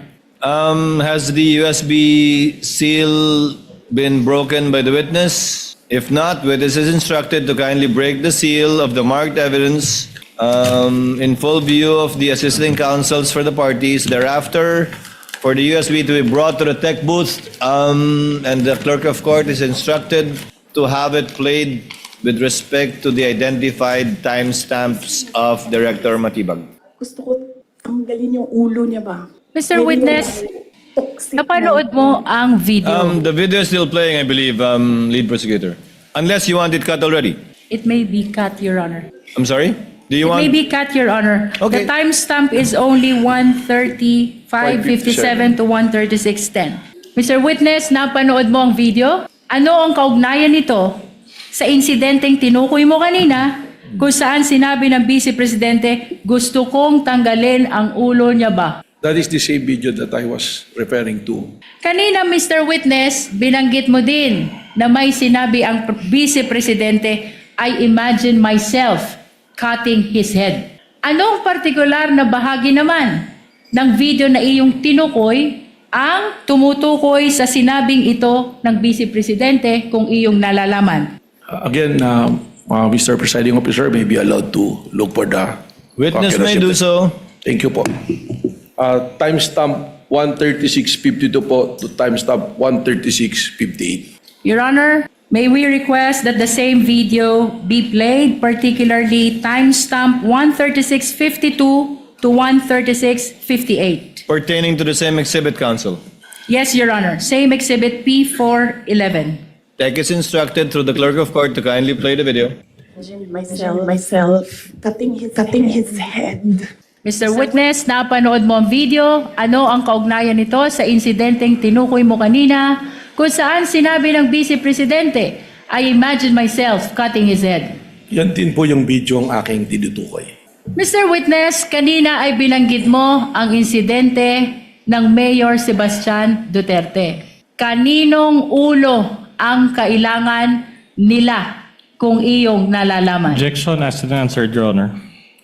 Has the USB seal been broken by the witness? If not, witness is instructed to kindly break the seal of the marked evidence in full view of the assisting counsels for the parties. Thereafter, for the USB to be brought to the tech booth, and the clerk of court is instructed to have it played with respect to the identified timestamps of Director Matibag. Gusto ko tanggalin yung ulo niya ba? Mr. Yan Witness, yung toxic na- napanood mo ang video. The video is still playing, I believe, lead prosecutor. Unless you want it cut already. It may be cut, Your Honor. I'm sorry? Do you It want? may be cut, Your Honor. Okay. The timestamp is only 13557 to 13610. Mr. Witness, napanood mo ang video? Ano ang kaugnayan nito sa insidenteng tinukoy mo kanina kung saan sinabi ng Vice Presidente, gusto kong tanggalin ang ulo niya ba? That is the same video that I was referring to. Kanina, Mr. Witness, binanggit mo din na may sinabi ang Vice Presidente, I imagine myself cutting his head. Anong partikular na bahagi naman ng video na iyong tinukoy ang tumutukoy sa sinabing ito ng Vice Presidente kung iyong nalalaman? Again, Mr. Presiding Officer may be allowed to look for the... Witness may do so. Thank you po. Timestamp 136.52 po to timestamp 136.58. Your Honor, may we request that the same video be played, particularly timestamp 136.52 to 136.58. Pertaining to the same exhibit, counsel. Yes, Your Honor. Same exhibit P411. Tech is instructed through the clerk of court to kindly play the video. myself cutting his head. Mr. Witness, napanood mo ang video. Ano ang kaugnayan nito sa insidenteng tinukoy mo kanina kung saan sinabi ng Vice Presidente, I imagine myself cutting his head. Yan din po yung video ang aking tinutukoy. Mr. Witness, kanina ay binanggit mo ang insidente ng Mayor Sebastian Duterte. Kaninong ulo ang kailangan nila kung iyong nalalaman? Objection asked and answered, Your Honor.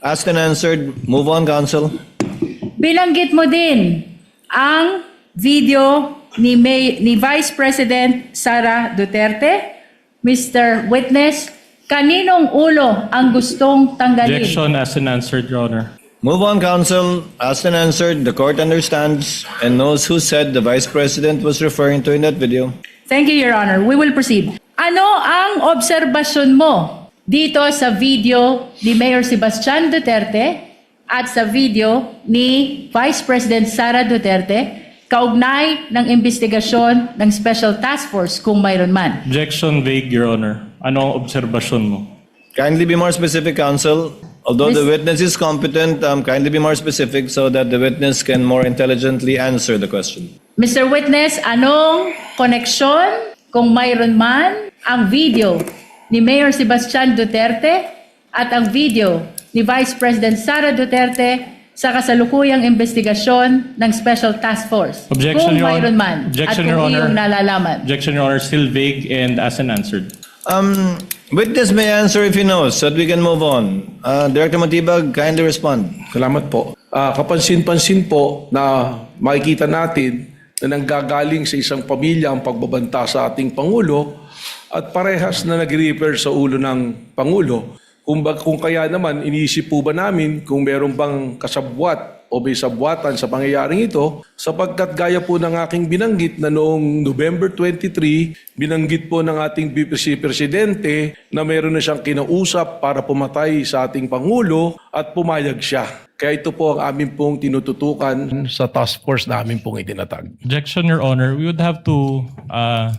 Asked and answered. Move on, counsel. Binanggit mo din ang video ni Vice President Sara Duterte. Mr. Witness, kaninong ulo ang gustong tanggalin? Objection asked and answered, Your Honor. Move on, counsel. Asked and answered. The court understands and knows who said the vice president was referring to in that video. Thank you, Your Honor. We will proceed. Ano ang obserbasyon mo dito sa video ni Mayor Sebastian Duterte at sa video ni Vice President Sara Duterte kaugnay ng investigasyon ng Special Task Force kung mayroon man? Objection vague, Your Honor. Ano ang obserbasyon mo? Kindly be more specific, counsel. Although the witness is competent, kindly be more specific so that the witness can more intelligently answer the question. Mr. Witness, anong koneksyon kung mayroon man ang video ni Mayor Sebastian Duterte at ang video ni Vice President Sara Duterte sa kasalukuyang investigasyon ng Special Task Force? Objection, kung Your mayroon Honor. man Objection, at Your kung Honor. iyong nalalaman. Objection, Your Honor. Still vague and asked and answered. Witness may answer if he knows so that we can move on. Director Matibag, kindly respond. Salamat po. Kapansin-pansin po na makikita natin na nanggagaling sa isang pamilya ang pagbabanta sa ating Pangulo at parehas na nag-refer sa ulo ng Pangulo. Kung kaya naman, iniisip po ba namin kung meron bang kasabwat o may sabwatan sa pangyayaring ito, sapagkat gaya po ng aking binanggit na noong November 23, binanggit po ng ating Vice Presidente na meron na siyang kinausap para pumatay sa ating Pangulo at pumayag siya. Kaya ito po ang amin pong tinututukan sa task force na amin pong itinatag. Objection, Your Honor. We would have to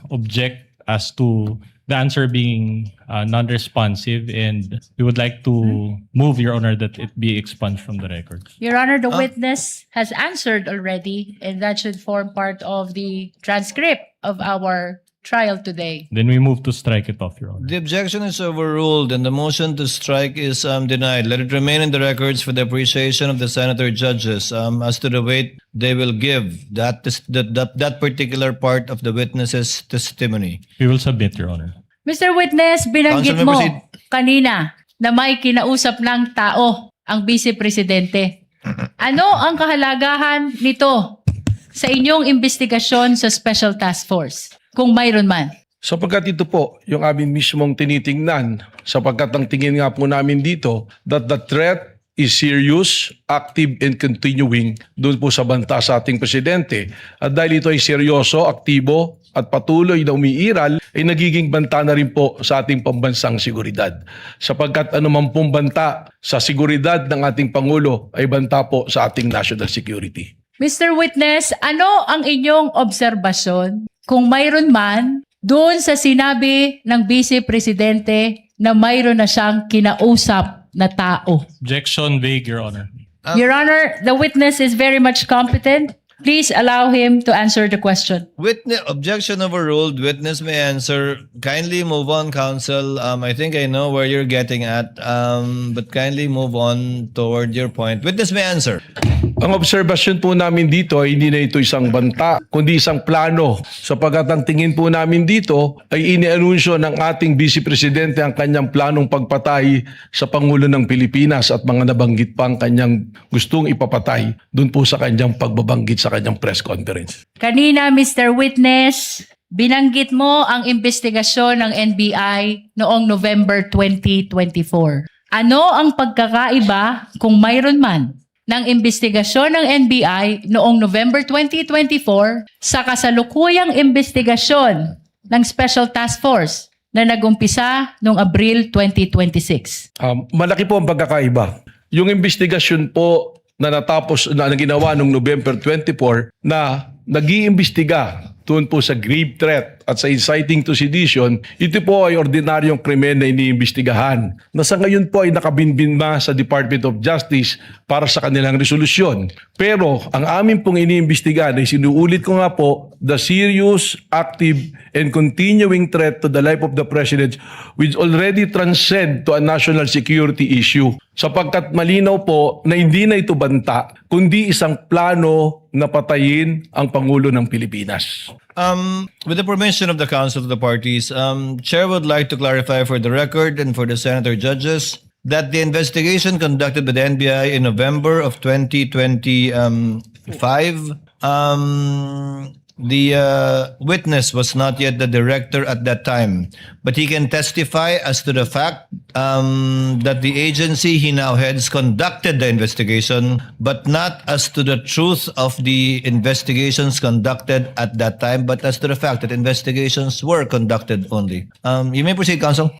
object as to the answer being non-responsive, and we would like to move, Your Honor, that it be expunged from the record. Your Honor, the witness has answered already, and that should form part of the transcript of our trial today. Then we move to strike it off, Your Honor. The objection is overruled and the motion to strike is denied. Let it remain in the records for the appreciation of the senator judges as to the weight they will give that particular part of the witness's testimony. We will submit, Your Honor. Mr. Witness, binanggit Council, may mo proceed. kanina na may kinausap ng tao ang Vice Presidente. Ano ang kahalagahan nito sa inyong investigasyon sa Special Task Force? Kung mayroon man. Sapagkat ito po, yung amin mismong tinitingnan, sapagkat ang tingin nga po namin dito, that the threat is serious, active, and continuing doon po sa banta sa ating presidente. At dahil ito ay seryoso, aktibo, at patuloy na umiiral, ay nagiging banta na rin po sa ating pambansang seguridad. Sapagkat anuman pong banta sa seguridad ng ating Pangulo ay banta po sa ating national security. Mr. Witness, ano ang inyong obserbasyon kung mayroon man doon sa sinabi ng Vice Presidente na mayroon na siyang kinausap na tao? Objection vague, Your Honor. Your Honor, the witness is very much competent. Please allow him to answer the question. Witness, objection overruled. Witness may answer. Kindly move on, counsel. I think I know where you're getting at, but kindly move on toward your point. Witness may answer. Ang obserbasyon po namin dito ay hindi na ito isang banta, kundi isang plano. Sapagkat ang tingin po namin dito ay inianunsyo ng ating Vice Presidente ang kanyang planong pagpatay sa Pangulo ng Pilipinas at mga nabanggit pa ang kanyang gustong ipapatay doon po sa kanyang pagbabanggit sa kanyang press conference. Kanina, Mr. Witness, binanggit mo ang investigasyon ng NBI noong November 2024. Ano ang pagkakaiba kung mayroon man ng investigasyon ng NBI noong November 2024 sa kasalukuyang investigasyon ng Special Task Force na nagumpisa noong Abril 2026? Malaki po ang pagkakaiba. Yung investigasyon po na natapos na ginawa noong November 24 na nag-iimbestiga doon po sa grave threat at sa inciting to sedition, ito po ay ordinaryong krimen na iniimbestigahan na sa ngayon po ay nakabinbin na sa Department of Justice para sa kanilang resolusyon. Pero ang amin pong iniimbestigahan ay sinuulit ko nga po, the serious, active, and continuing threat to the life of the President which already transcend to a national security issue. Sapagkat malinaw po na hindi na ito banta, kundi isang plano na patayin ang Pangulo ng Pilipinas. With the permission of the Council of the Parties, Chair would like to clarify for the record and for the Senator judges that the investigation conducted by the NBI in November of 2025, the witness was not yet the director at that time, but he can testify as to the fact that the agency he now heads conducted the investigation, but not as to the truth of the investigations conducted at that time, but as to the fact that investigations were conducted only. You may proceed, Counsel.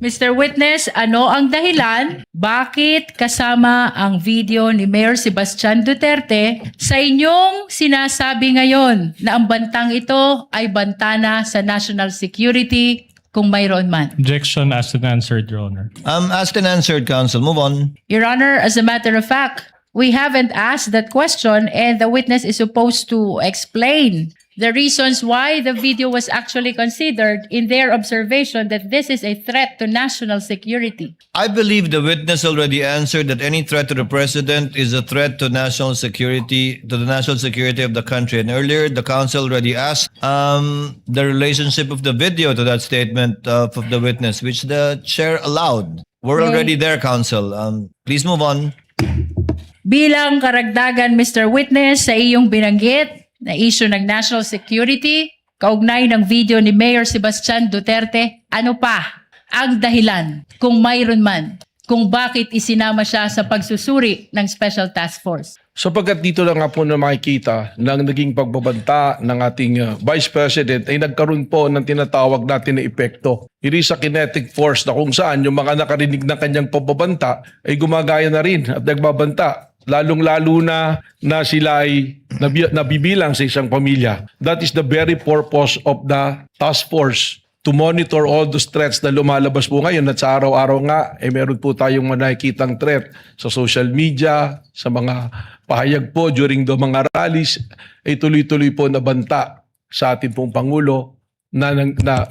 Mr. Witness, ano ang dahilan? Bakit kasama ang video ni Mayor Sebastian Duterte sa inyong sinasabi ngayon na ang bantang ito ay banta na sa national security kung mayroon man? Objection asked and answered, Your Honor. Asked and answered, Counsel. Move on. Your Honor, as a matter of fact, we haven't asked that question and the witness is supposed to explain the reasons why the video was actually considered in their observation that this is a threat to national security. I believe the witness already answered that any threat to the president is a threat to national security, to the national security of the country. And earlier, the counsel already asked the relationship of the video to that statement of the witness, which the chair allowed. We're Okay. already there, counsel. Please move on. Bilang karagdagan, Mr. Witness, sa iyong binanggit na issue ng national security, kaugnay ng video ni Mayor Sebastian Duterte, ano pa ang dahilan, kung mayroon man, kung bakit isinama siya sa pagsusuri ng Special Task Force? Sapagkat dito lang nga po na makikita ng naging pagbabanta ng ating Vice President ay nagkaroon po ng tinatawag natin na epekto. It is a kinetic force na kung saan yung mga nakarinig ng kanyang pagbabanta ay gumagaya na rin at nagbabanta. Lalong-lalo na sila ay nabibilang sa isang pamilya. That is the very purpose of the task force, to monitor all those threats na lumalabas po ngayon at sa araw-araw nga, meron po tayong nakikitang threat sa social media, sa mga pahayag po during the mga rallies, ay tuloy-tuloy po nabanta sa ating pong Pangulo na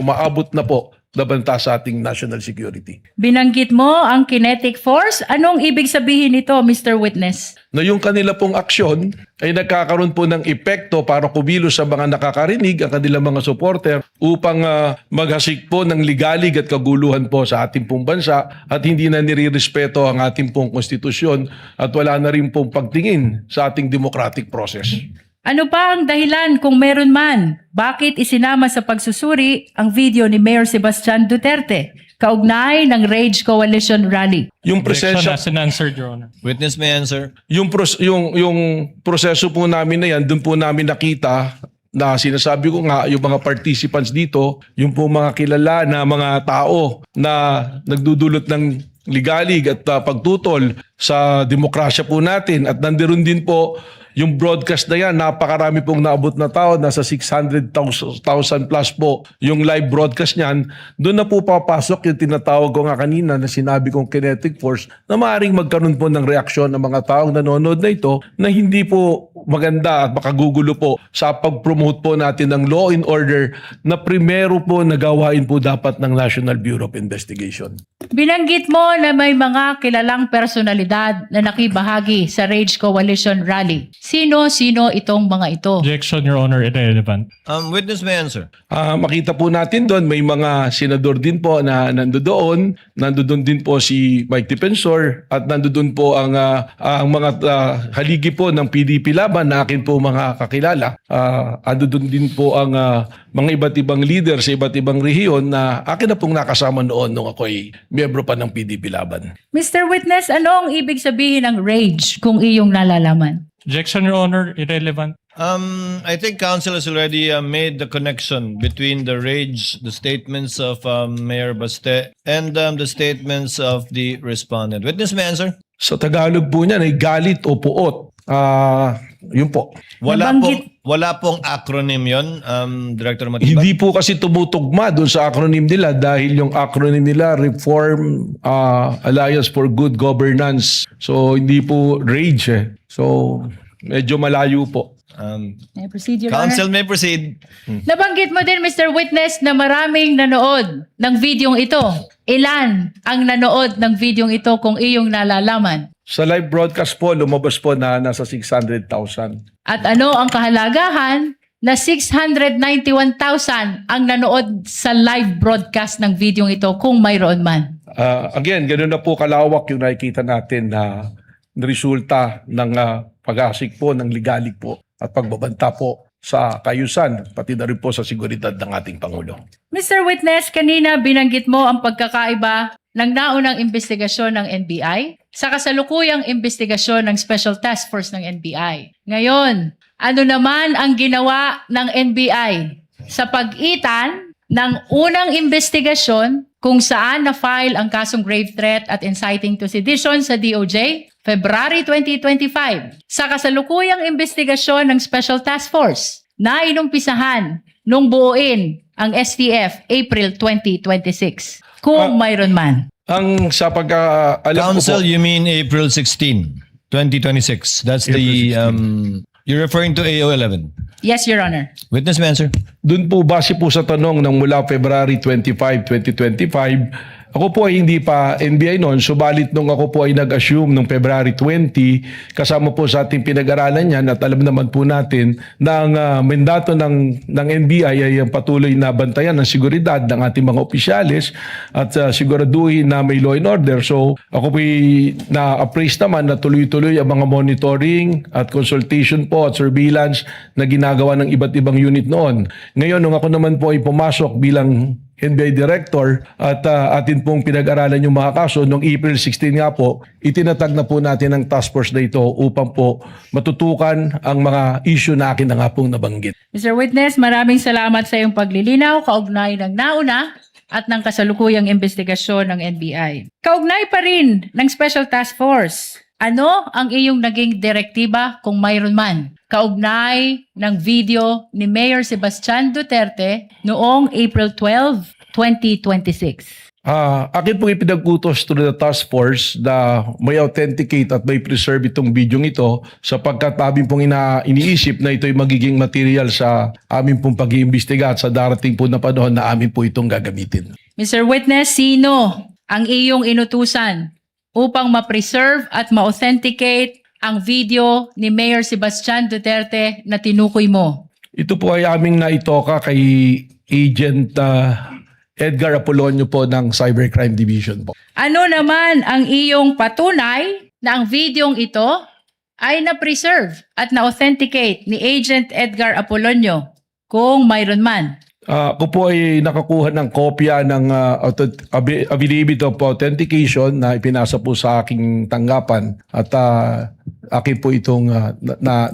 umaabot na po nagbabanta sa ating national security. Binanggit mo ang kinetic force. Anong ibig sabihin nito, Mr. Witness? Na yung kanila pong aksyon ay nagkakaroon po ng epekto para kumilos sa mga nakakarinig, ang kanilang mga supporter, upang maghasik po ng ligalig at kaguluhan po sa ating pong bansa at hindi na nirirespeto ang ating pong konstitusyon at wala na rin pong pagtingin sa ating democratic process. Ano pa ang dahilan kung meron man? Bakit isinama sa pagsusuri ang video ni Mayor Sebastian Duterte kaugnay ng Rage Coalition Rally? Yung Objection presensya, has been answered, Your Honor. Witness may answer. yung proseso po namin na yan, doon po namin nakita na sinasabi ko nga, yung mga participants dito, yung po mga kilala na mga tao na nagdudulot ng ligalig at pagtutol sa demokrasya po natin. At nandiron din po yung broadcast na yan, napakarami pong naabot na tao, nasa 600,000 plus po yung live broadcast niyan. Doon na po papasok yung tinatawag ko nga kanina na sinabi kong kinetic force na maaaring magkaroon po ng reaksyon ng mga taong nanonood na ito na hindi po maganda at makagugulo po sa pag-promote po natin ng law and order na primero po nagawain po dapat ng National Bureau of Investigation. Binanggit mo na may mga kilalang personalidad na nakibahagi sa Rage Coalition Rally. Sino-sino itong mga ito? Objection, Your Honor, irrelevant. Witness may answer. Makita po natin doon, may mga senador din po na nandoon. Nandoon din po si Mike Defensor at nandoon po ang mga haligi po ng PDP Laban na akin po mga kakilala. Nandoon din po ang mga iba't ibang leader sa iba't ibang rehiyon na akin na pong nakasama noon nung ako'y miyembro pa ng PDP Laban. Mr. Witness, ano ang ibig sabihin ng rage kung iyong nalalaman? Objection, Your Honor, irrelevant. I think counsel has already made the connection between the rage, the statements of Mayor Baste, and the statements of the respondent. Witness may answer. Sa Tagalog po niyan ay galit o puot. Yun po. Wala pong acronym yon, Director Matibag. Hindi po kasi tumutugma doon sa acronym nila dahil yung acronym nila Reform Alliance for Good Governance. So hindi po RAGE eh. So medyo malayo po. May procedure, Counsel may proceed. Nabanggit mo din, Mr. Witness, na maraming nanood ng videong ito. Ilan ang nanood ng videong ito kung iyong nalalaman? Sa live broadcast po, lumabas po na nasa 600,000. At ano ang kahalagahan na 691,000 ang nanood sa live broadcast ng videong ito kung mayroon man? Again, ganoon na po kalawak yung nakikita natin na resulta ng pag-asik po ng ligalig po at pagbabanta po sa kayusan, pati na rin po sa seguridad ng ating Pangulo. Mr. Witness, kanina binanggit mo ang pagkakaiba ng naunang investigasyon ng NBI sa kasalukuyang investigasyon ng Special Task Force ng NBI. Ngayon, ano naman ang ginawa ng NBI sa pagitan ng unang investigasyon kung saan na-file ang kasong grave threat at inciting to sedition sa DOJ, February 2025, sa kasalukuyang investigasyon ng Special Task Force na inumpisahan nung buuin ang STF April 2026, kung mayroon man. Ang sa pagkaalam ko Counsel, po, you mean April 16, 2026. That's the, you're referring to AO11. Yes, Your Honor. Witness may answer. dun po base po sa tanong ng mula February 25, 2025, ako po ay hindi pa NBI noon, subalit nung ako po ay nag-assume nung February 20, kasama po sa ating pinag-aralan yan at alam naman po natin na ang mandato ng NBI ay ang patuloy na bantayan ng seguridad ng ating mga opisyales at siguraduhin na may law and order. So ako po na-appraise naman na tuloy-tuloy ang mga monitoring at consultation po at surveillance na ginagawa ng iba't ibang unit noon. Ngayon, nung ako naman po ay pumasok bilang NBI Director at atin pong pinag-aralan yung mga kaso, noong April 16 nga po, itinatag na po natin ang task force na ito upang po matutukan ang mga issue na akin na nga pong nabanggit. Mr. Witness, maraming salamat sa iyong paglilinaw, kaugnay ng nauna at ng kasalukuyang investigasyon ng NBI. Kaugnay pa rin ng Special Task Force, ano ang iyong naging direktiba kung mayroon man? Kaugnay ng video ni Mayor Sebastian Duterte noong April 12, 2026. Akin pong ipinag-utos to the task force na may authenticate at may preserve itong video ito sapagkat amin pong iniisip na ito'y magiging material sa amin pong pag-iimbestiga at sa darating po na panahon na amin po itong gagamitin. Mr. Witness, sino ang iyong inutusan upang ma-preserve at ma-authenticate ang video ni Mayor Sebastian Duterte na tinukoy mo? Ito po ay aming naitoka kay Agent Edgar Apolonio po ng Cybercrime Division po. Ano naman ang iyong patunay na ang videong ito ay na-preserve at na-authenticate ni Agent Edgar Apolonio kung mayroon man? Ako po ay nakakuha ng kopya ng affidavit of authentication na ipinasa po sa aking tanggapan at akin po itong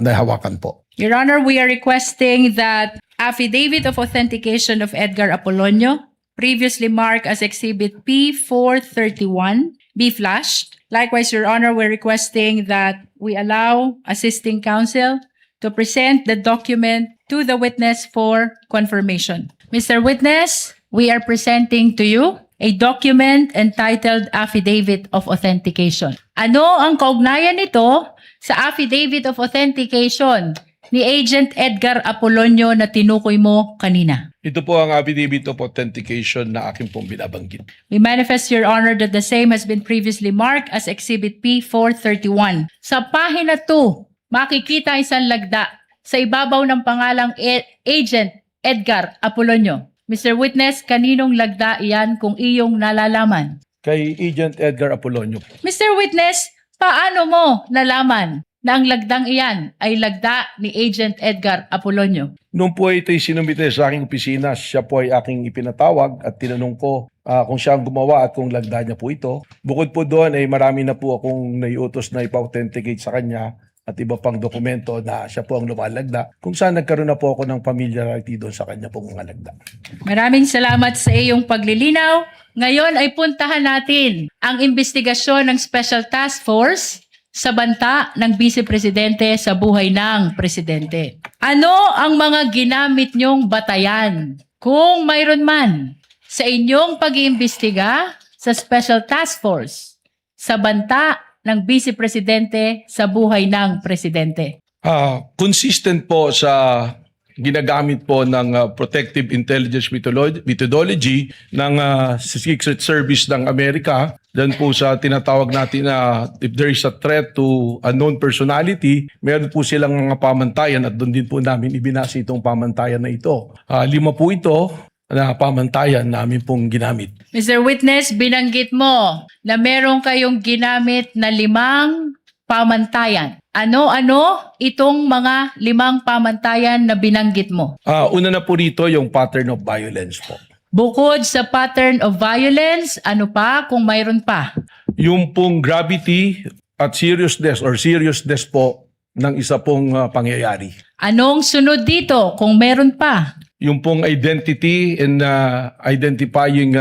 nahawakan po. Your Honor, we are requesting that affidavit of authentication of Edgar Apolonio, previously marked as Exhibit P431, be flashed. Likewise, Your Honor, we're requesting that we allow assisting counsel to present the document to the witness for confirmation. Mr. Witness, we are presenting to you a document entitled Affidavit of Authentication. Ano ang kaugnayan nito sa Affidavit of Authentication ni Agent Edgar Apolonio na tinukoy mo kanina? Ito po ang affidavit of authentication na akin pong binabanggit. We manifest, Your Honor, that the same has been previously marked as Exhibit P431. Sa pahina 2, makikita isang lagda sa ibabaw ng pangalang Agent Edgar Apolonio. Mr. Witness, kaninong lagda iyan kung iyong nalalaman? Kay Agent Edgar Apolonio. Mr. Witness, paano mo nalaman na ang lagdang iyan ay lagda ni Agent Edgar Apolonio? Nung po ito'y sinumite sa aking opisina, siya po ay aking ipinatawag at tinanong ko kung siya ang gumawa at kung lagda niya po ito. Bukod po doon ay marami na po akong naiutos na ipa-authenticate sa kanya at iba pang dokumento na siya po ang lumalagda kung saan nagkaroon na po ako ng familiarity doon sa kanya pong mga lagda. Maraming salamat sa iyong paglilinaw. Ngayon ay puntahan natin ang investigasyon ng Special Task Force sa banta ng Vice Presidente sa buhay ng Presidente. Ano ang mga ginamit niyong batayan, kung mayroon man, sa inyong pag-iimbestiga sa Special Task Force sa banta ng Vice Presidente sa buhay ng Presidente? Consistent po sa ginagamit po ng Protective Intelligence Methodology ng Secret Service ng Amerika. Then po sa tinatawag natin na if there is a threat to unknown personality, meron po silang mga pamantayan at doon din po namin ibinasa itong pamantayan na ito. 5 po ito na pamantayan namin pong ginamit. Mr. Witness, binanggit mo na meron kayong ginamit na 5 pamantayan. Ano-ano itong mga 5 pamantayan na binanggit mo? Una na po rito yung pattern of violence po. Bukod sa pattern of violence, ano pa kung mayroon pa? Yung pong gravity at seriousness po ng isa pong pangyayari. Anong sunod dito kung meron pa? Yung pong identity and identifying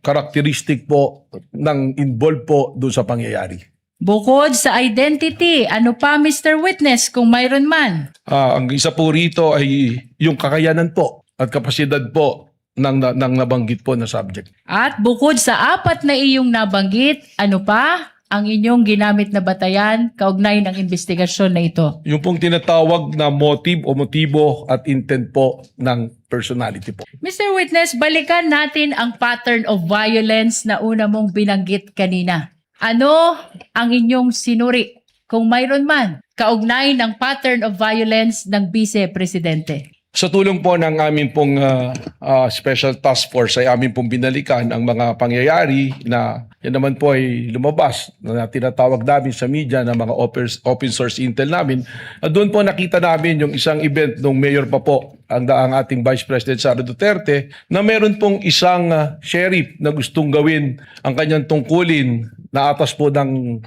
characteristic po ng involved po doon sa pangyayari. Bukod sa identity, ano pa, Mr. Witness, kung mayroon man? Ang isa po rito ay yung kakayanan po at kapasidad po ng nabanggit po na subject. At bukod sa 4 na iyong nabanggit, ano pa ang inyong ginamit na batayan kaugnay ng investigasyon na ito? Yung pong tinatawag na motive o motibo at intent po ng personality po. Mr. Witness, balikan natin ang pattern of violence na una mong binanggit kanina. Ano ang inyong sinuri, kung mayroon man, kaugnay ng pattern of violence ng Vice Presidente? Sa tulong po ng amin pong Special Task Force ay amin pong binalikan ang mga pangyayari na yan naman po ay lumabas na tinatawag namin sa media ng mga open source intel namin. At doon po nakita namin yung isang event nung mayor pa po ang ating Vice President Sara Duterte na meron pong isang sheriff na gustong gawin ang kanyang tungkulin na atas po ng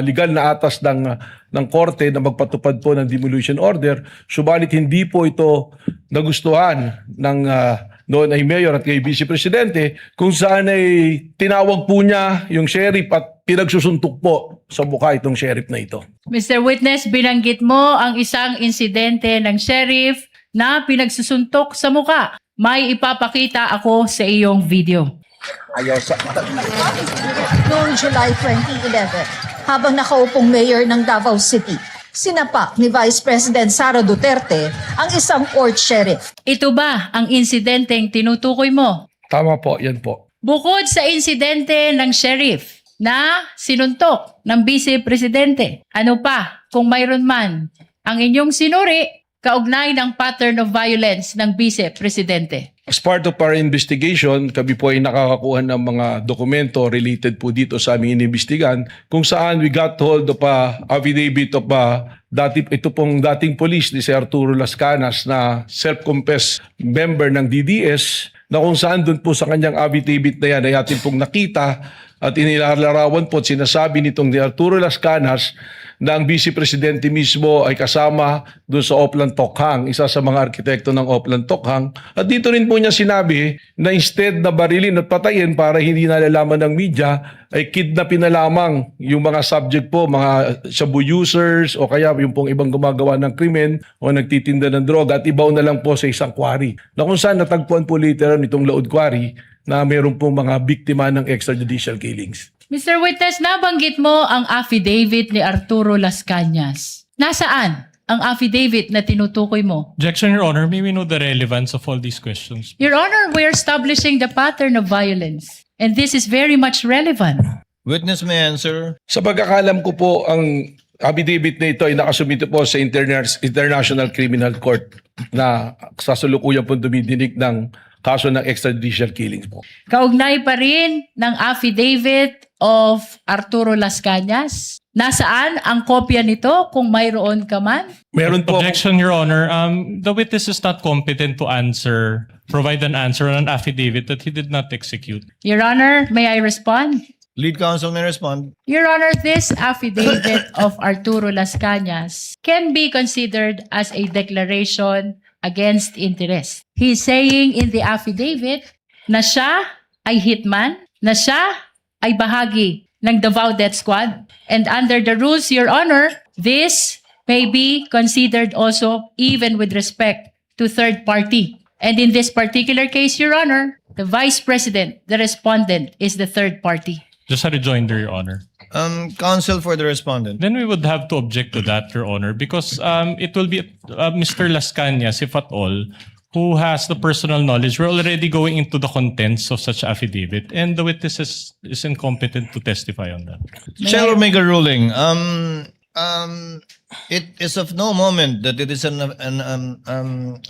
legal na atas ng korte na magpatupad po ng demolition order. Subalit hindi po ito nagustuhan ng noon ay mayor at kay Vice Presidente kung saan ay tinawag po niya yung sheriff at pinagsusuntok po sa mukha itong sheriff na ito. Mr. Witness, binanggit mo ang isang insidente ng sheriff na pinagsusuntok sa mukha. May ipapakita ako sa iyong video. Noong July 2011, habang nakaupong mayor ng Davao City, sinapak ni Vice President Sara Duterte ang isang court sheriff. Ito ba ang insidenteng tinutukoy mo? Tama po, yan po. Bukod sa insidente ng sheriff na sinuntok ng Vice Presidente, ano pa kung mayroon man ang inyong sinuri kaugnay ng pattern of violence ng Vice Presidente? As part of our investigation, kami po ay nakakakuha ng mga dokumento related po dito sa aming inimbestigan kung saan we got hold of a affidavit of ito pong dating police ni si Arturo Las Canas na self-confessed member ng DDS na kung saan doon po sa kanyang affidavit na yan ay atin pong nakita at inilalarawan po at sinasabi nitong ni Arturo Las Canas na ang Vice Presidente mismo ay kasama doon sa Oplan Tokhang, isa sa mga arkitekto ng Oplan Tokhang. At dito rin po niya sinabi na instead na barilin at patayin para hindi nalalaman ng media, ay kidnapin na lamang yung mga subject po, mga shabu users o kaya yung pong ibang gumagawa ng krimen o nagtitinda ng droga at ibaw na lang po sa isang quarry. Na kung saan natagpuan po literal nitong Laod Quarry na mayroon pong mga biktima ng extrajudicial killings. Mr. Witness, nabanggit mo ang affidavit ni Arturo Las Cañas. Nasaan ang affidavit na tinutukoy mo? Objection, Your Honor. May we know the relevance of all these questions? Your Honor, we are establishing the pattern of violence. And this is very much relevant. Witness may answer. Sa pagkakalam ko po, ang affidavit na ito ay nakasumito po sa International Criminal Court na sasalukuyan po dumidinig ng kaso ng extrajudicial killings po. Kaugnay pa rin ng affidavit of Arturo Las Cañas. Nasaan ang kopya nito kung mayroon ka man? Meron po Objection, Your Honor. The witness is not competent to provide an answer on an affidavit that he did not execute. Your Honor, may I respond? Lead counsel may respond. Your Honor, this affidavit of Arturo Las Cañas can be considered as a declaration against interest. He's saying in the affidavit na siya ay hitman, na siya ay bahagi ng Davao Death Squad. And under the rules, Your Honor, this may be considered also even with respect to third party. And in this particular case, Your Honor, the Vice President, the respondent, is the third party. Just a rejoinder, Your Honor. Counsel for the respondent. Then we would have to object to that, Your Honor, because it will be Mr. Las Cañas, if at all, who has the personal knowledge. We're already going into the contents of such affidavit, and the witness is incompetent to testify on that. Chair will make a ruling. It is of no moment that it is a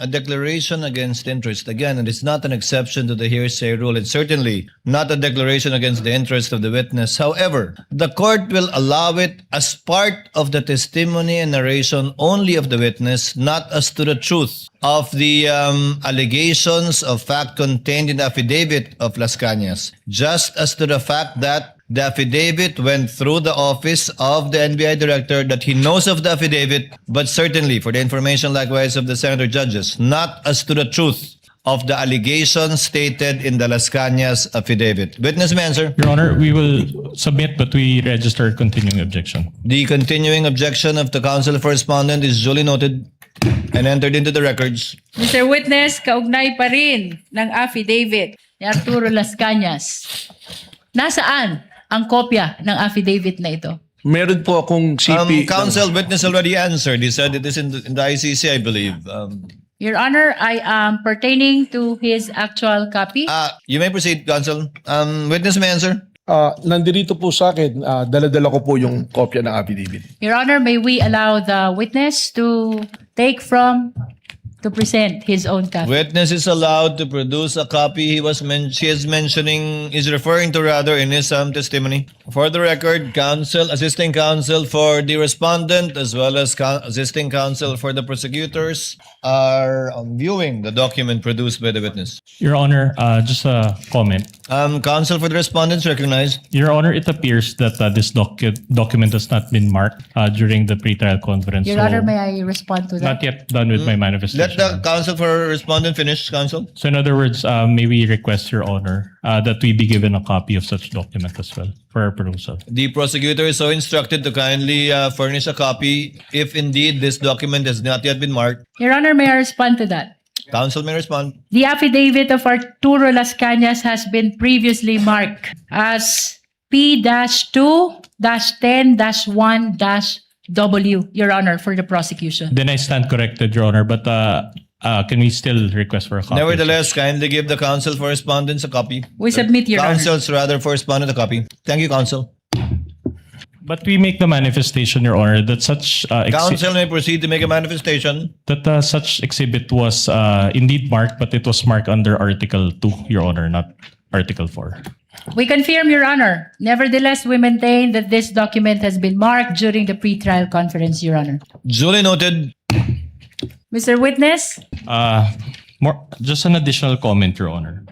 declaration against interest. Again, it is not an exception to the hearsay rule. It's certainly not a declaration against the interest of the witness. However, the court will allow it as part of the testimony and narration only of the witness, not as to the truth of the allegations of fact contained in the affidavit of Las Cañas, just as to the fact that the affidavit went through the office of the NBI director, that he knows of the affidavit, but certainly for the information likewise of the senator judges, not as to the truth of the allegations stated in the Las Cañas affidavit. Witness may answer. Your Honor, we will submit, but we register continuing objection. The continuing objection of the counsel for respondent is duly noted and entered into the records. Mr. Witness, kaugnay pa rin ng affidavit ni Arturo Las Cañas. Nasaan ang kopya ng affidavit na ito? meron po akong CP. Counsel, witness already answered. He said it is in the ICC, I believe. Your Honor, I am pertaining to his actual copy. You may proceed, counsel. Witness may answer. Nandito po sa akin, dala-dala ko po yung kopya ng affidavit. Your Honor, may we allow the witness to to present his own copy. Witness is allowed to produce a copy she is referring to rather in his testimony. For the record, assisting counsel for the respondent as well as assisting counsel for the prosecutors are viewing the document produced by the witness. Your Honor, just a comment. Counsel for the respondents recognized. Your Honor, it appears that this document has not been marked during the pretrial conference. Your so Honor, may I respond to that? not yet done with my manifestation. Let the counsel for respondent finish, counsel. So in other words, may we request, Your Honor, that we be given a copy of such document as well for our perusal. The prosecutor is so instructed to kindly furnish a copy if indeed this document has not yet been marked. Your Honor, may I respond to that? Counsel may respond. The affidavit of Arturo Las Cañas has been previously marked as P-2-10-1-W, Your Honor, for the prosecution. Then I stand corrected, Your Honor, but can we still request for a copy? Nevertheless, kindly give the counsel for respondents a copy. We submit, Your Honor. Counsels rather for respondent a copy. Thank you, counsel. But we make the manifestation, Your Honor, that such Counsel may proceed to make a manifestation. that such exhibit was indeed marked, but it was marked under Article 2, Your Honor, not Article 4. We confirm, Your Honor. Nevertheless, we maintain that this document has been marked during the pretrial conference, Your Honor. Duly noted. Mr. Witness, Just an additional comment, Your Honor.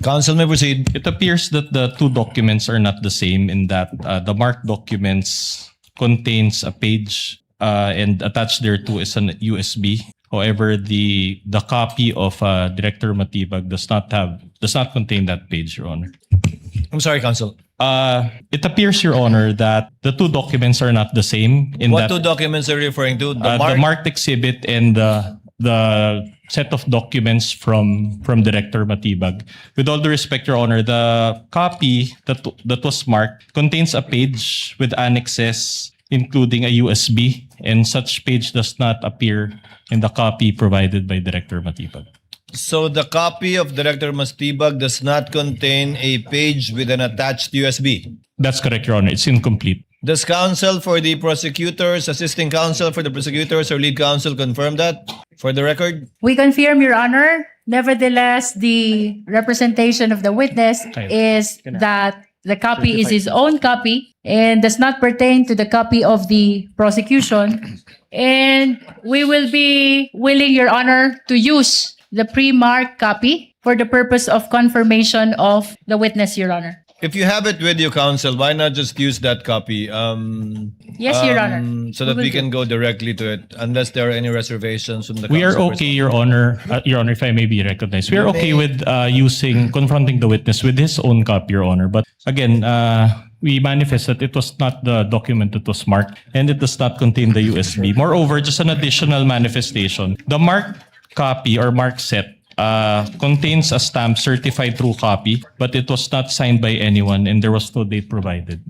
Counsel may proceed. It appears that the two documents are not the same in that the marked documents contains a page and attached thereto is an USB. However, the copy of Director Matibag does not contain that page, Your Honor. I'm sorry, counsel. It appears, Your Honor, that the two documents are not the same in What that two documents are you referring to? the marked exhibit and the set of documents from Director Matibag. With all due respect, Your Honor, the copy that was marked contains a page with annexes including a USB, and such page does not appear in the copy provided by Director Matibag. So the copy of Director Matibag does not contain a page with an attached USB. That's correct, Your Honor. It's incomplete. Does counsel for the prosecutors, assisting counsel for the prosecutors, or lead counsel confirm that for the record? we confirm, Your Honor. Nevertheless, the representation of the witness is that the copy is his own copy and does not pertain to the copy of the prosecution. And we will be willing, Your Honor, to use the pre-marked copy for the purpose of confirmation of the witness, Your Honor. If you have it with you, counsel, why not just use that copy? Yes, Your Honor. So that We will we do. can go directly to it, unless there are any reservations from the We are counsel okay, Your Honor. Your Honor, if I may be recognized. We are okay with confronting the witness with his own copy, Your Honor. But again, we manifest that it was not the document that was marked and it does not contain the USB. Moreover, just an additional manifestation. The marked copy or marked set contains a stamped certified true copy, but it was not signed by anyone and there was no date provided.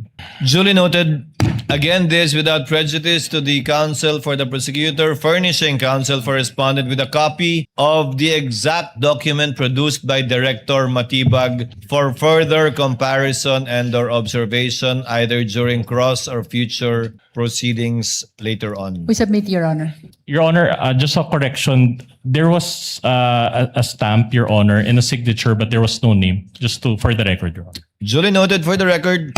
Duly noted. Again, this without prejudice to the counsel for the prosecutor, furnishing counsel for respondent with a copy of the exact document produced by Director Matibag for further comparison and or observation either during cross or future proceedings later on. We submit, Your Honor. Your Honor, just a correction. There was a stamp, Your Honor, and a signature, but there was no name. Just for the record, Your Honor. Duly noted for the record.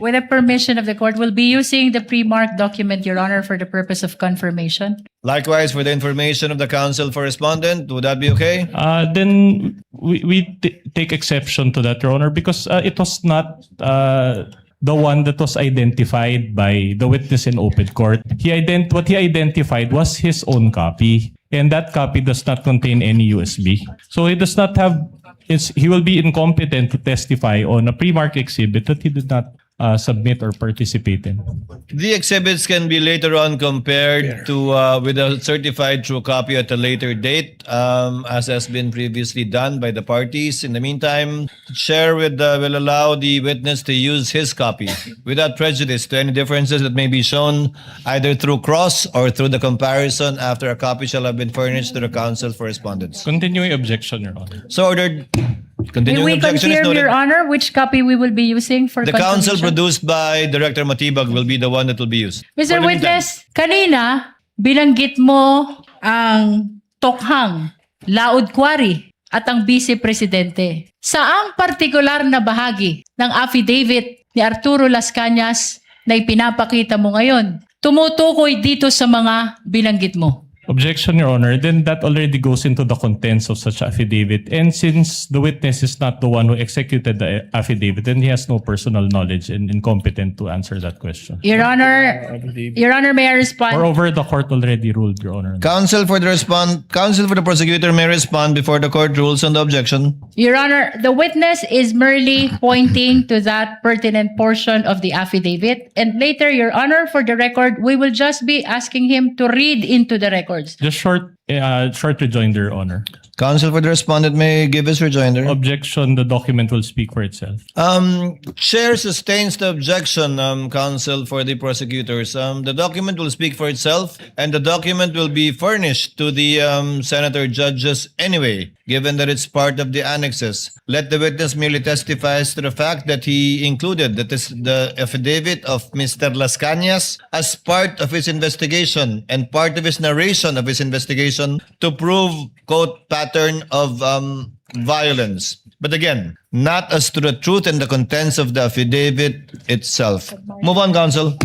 With the permission of the court, we'll be using the pre-marked document, Your Honor, for the purpose of confirmation. Likewise, for the information of the counsel for respondent, would that be okay? Then we take exception to that, Your Honor, because it was not the one that was identified by the witness in open court. What he identified was his own copy, and that copy does not contain any USB. So he does not have. He will be incompetent to testify on a pre-marked exhibit that he did not submit or participate in. The exhibits can be later on compared to with a certified true copy at a later date, as has been previously done by the parties. In the meantime, the chair will allow the witness to use his copy without prejudice to any differences that may be shown either through cross or through the comparison after a copy shall have been furnished to the counsel for respondents. Continuing objection, Your Honor. So ordered. May Continuing we objection is confirm, noted. Your Honor, which copy we will be using for The counsel confirmation? produced by Director Matibag will be the one that will be used. Mr. For the meantime. Witness, kanina, binanggit mo ang Tokhang, Laod Quarry, at ang Vice Presidente. Saang partikular na bahagi ng affidavit ni Arturo Las Cañas na ipinapakita mo ngayon tumutukoy dito sa mga binanggit mo? Objection, Your Honor. Then that already goes into the contents of such affidavit. And since the witness is not the one who executed the affidavit, then he has no personal knowledge and incompetent to answer that question. Your Honor, may I respond? Moreover, the court already ruled, Your Honor. Counsel for the prosecutor may respond before the court rules on the objection. Your Honor, the witness is merely pointing to that pertinent portion of the affidavit. And later, Your Honor, for the record, we will just be asking him to read into the records. Just short Short rejoinder, Your Honor. Counsel for the respondent may give his rejoinder. Objection, the document will speak for itself. Chair sustains the objection, counsel for the prosecutors. The document will speak for itself, and the document will be furnished to the senator judges anyway, given that it's part of the annexes. Let the witness merely testify to the fact that he included the affidavit of Mr. Las Cañas as part of his investigation and part of his narration of his investigation to prove, quote, pattern of violence. But again, not as to the truth and the contents of the affidavit itself. Move on, counsel.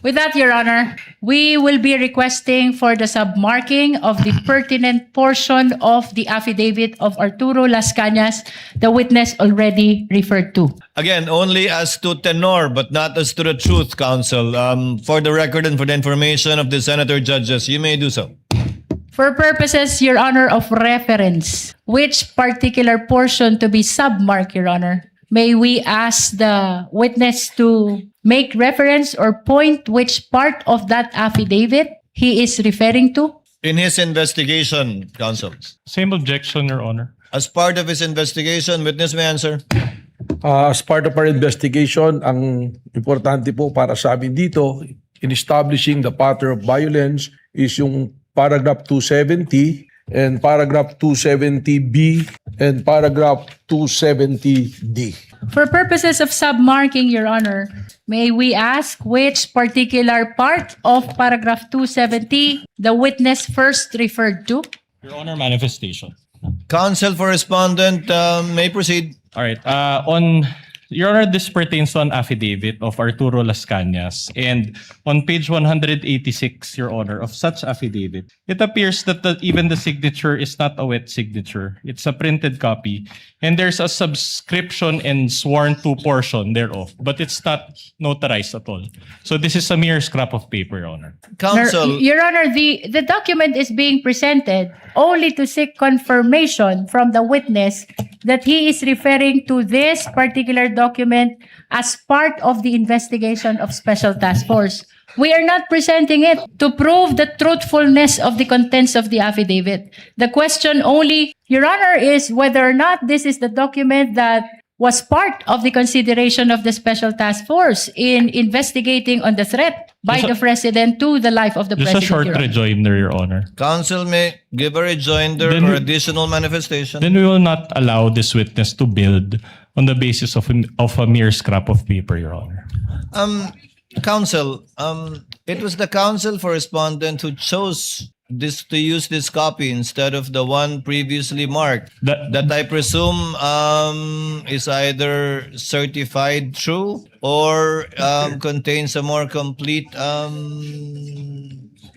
With that, Your Honor, we will be requesting for the submarking of the pertinent portion of the affidavit of Arturo Las Cañas, the witness already referred to. Again, only as to tenor, but not as to the truth, counsel. For the record and for the information of the senator judges, you may do so. For purposes, Your Honor, of reference, which particular portion to be submarked, Your Honor? May we ask the witness to make reference or point which part of that affidavit he is referring to? In his investigation, counsel. Same objection, Your Honor. As part of his investigation, witness may answer. As part of our investigation, ang importante po para sa amin dito, in establishing the pattern of violence is yung paragraph 270 and paragraph 270B and paragraph 270D. For purposes of submarking, Your Honor, may we ask which particular part of paragraph 270 the witness first referred to? Your Honor, manifestation. Counsel for respondent may proceed. All right. Your Honor, this pertains to an affidavit of Arturo Las Cañas. And on page 186, Your Honor, of such affidavit, it appears that even the signature is not a wet signature. It's a printed copy. And there's a subscription and sworn to portion thereof. But it's not notarized at all. So this is a mere scrap of paper, Your Honor. Counsel, Your Honor, the document is being presented only to seek confirmation from the witness that he is referring to this particular document as part of the investigation of Special Task Force. We are not presenting it to prove the truthfulness of the contents of the affidavit. The question only, Your Honor, is whether or not this is the document that was part of the consideration of the Special Task Force in investigating on the threat by the President to the life of the Just President. a short Your Honor. rejoinder, Your Honor. counsel may give a rejoinder Then or we- additional manifestation. Then we will not allow this witness to build on the basis of a mere scrap of paper, Your Honor. Counsel, it was the counsel for respondent who chose to use this copy instead of the one previously marked. That I presume is either certified true or contains a more complete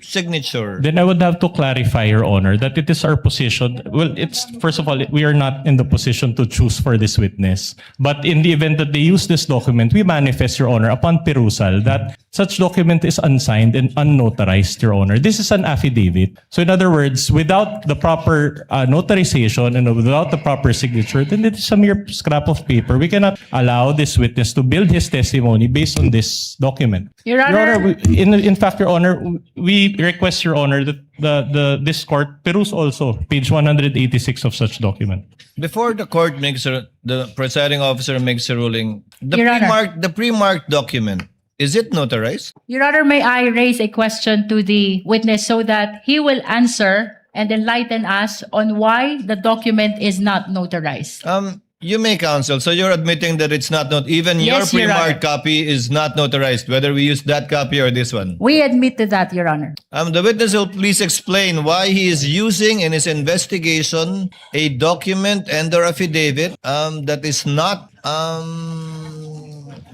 signature. Then I would have to clarify, Your Honor, that it is our position. Well, it's first of all, we are not in the position to choose for this witness. But in the event that they use this document, we manifest, Your Honor, upon perusal that such document is unsigned and unnotarized, Your Honor. This is an affidavit. So in other words, without the proper notarization and without the proper signature, then it is a mere scrap of paper. We cannot allow this witness to build his testimony based on this document. Your Honor, In fact, Your Honor, we request, Your Honor, that this court peruse also page 186 of such document. Before the court the presiding officer makes a ruling, Your Honor. the pre-marked document, is it notarized? Your Honor, may I raise a question to the witness so that he will answer and enlighten us on why the document is not notarized? You may, counsel. So you're admitting that it's not even Yes, your Your pre-marked Honor. copy is not notarized, whether we use that copy or this one. We admit to that, Your Honor. The witness will please explain why he is using in his investigation a document and/or affidavit that is not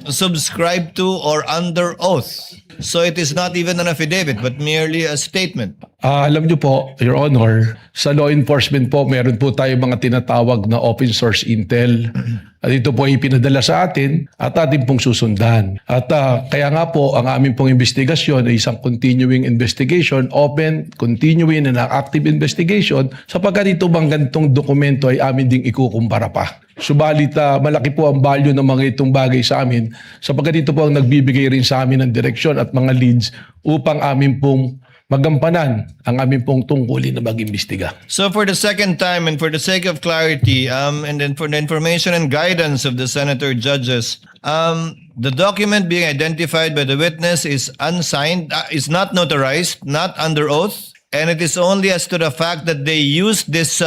subscribed to or under oath. So it is not even an affidavit, but merely a statement. Alam niyo po, Your Honor, sa law enforcement po, meron po tayo mga tinatawag na open source intel. At ito po ay pinadala sa atin at atin pong susundan. At kaya nga po, ang aming pong investigasyon ay isang continuing investigation, open, continuing and active investigation, sapagkat ito bang ganitong dokumento ay amin ding ikukumpara pa. Subalit malaki po ang value ng mga itong bagay sa amin sapagkat ito po ang nagbibigay rin sa amin ng direksyon at mga leads upang amin pong magampanan ang aming pong tungkulin na mag-imbestiga. So for the second time and for the sake of clarity, and then for the information and guidance of the senator judges, the document being identified by the witness is unsigned, is not notarized, not under oath, and it is only as to the fact that they used this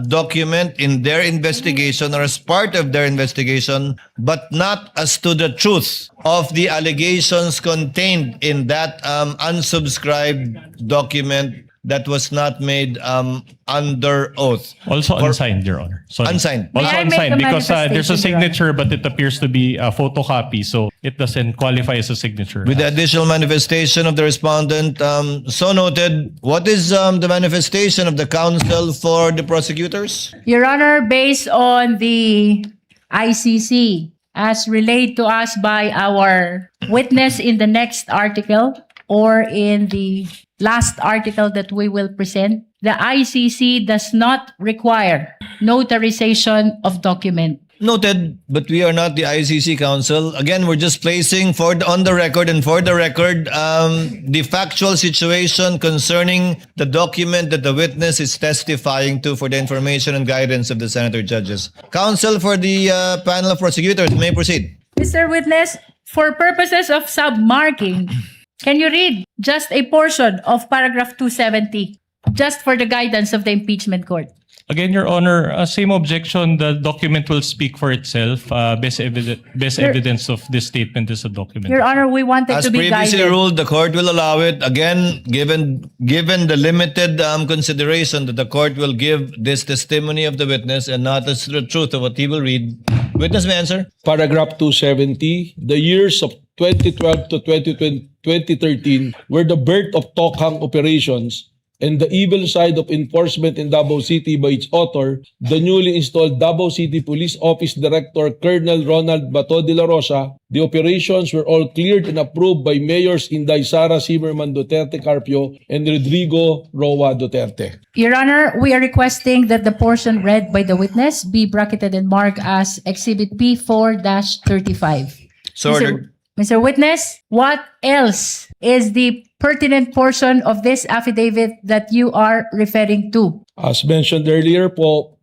document in their investigation or as part of their investigation, but not as to the truth of the allegations contained in that unsubscribed document that was not made under oath. Also unsigned, Your Honor. Sorry. Unsigned. May Also I make unsigned a because there's a manifestation, Your Honor? signature, but it appears to be a photocopy, so it doesn't qualify as a signature. With the additional manifestation of the respondent, so noted, what is the manifestation of the counsel for the prosecutors? Your Honor, based on the ICC as relayed to us by our witness in the next article or in the last article that we will present, the ICC does not require notarization of document. Noted, but we are not the ICC counsel. Again, we're just placing on the record and for the record the factual situation concerning the document that the witness is testifying to for the information and guidance of the senator judges. Counsel for the panel of prosecutors may proceed. Mr. Witness, for purposes of submarking, can you read just a portion of paragraph 270, just for the guidance of the impeachment court? Again, Your Honor, same objection. The document will speak for itself. Best evidence of this statement is a document. Your Honor, we wanted As to be previously guided. ruled, the court will allow it. Again, given the limited consideration that the court will give this testimony of the witness and not as the truth of what he will read. Witness may answer. Paragraph 270, the years of 2012 to 2013 were the birth of Tokhang operations and the evil side of enforcement in Davao City by its author, the newly installed Davao City Police Office Director Colonel Ronald Bato de la Rosa. The operations were all cleared and approved by Mayors Inday Sara Zimmerman Duterte Carpio and Rodrigo Roa Duterte. Your Honor, we are requesting that the portion read by the witness be bracketed and marked as Exhibit P4-35. So ordered. Mr. Witness, what else is the pertinent portion of this affidavit that you are referring to? As mentioned earlier po,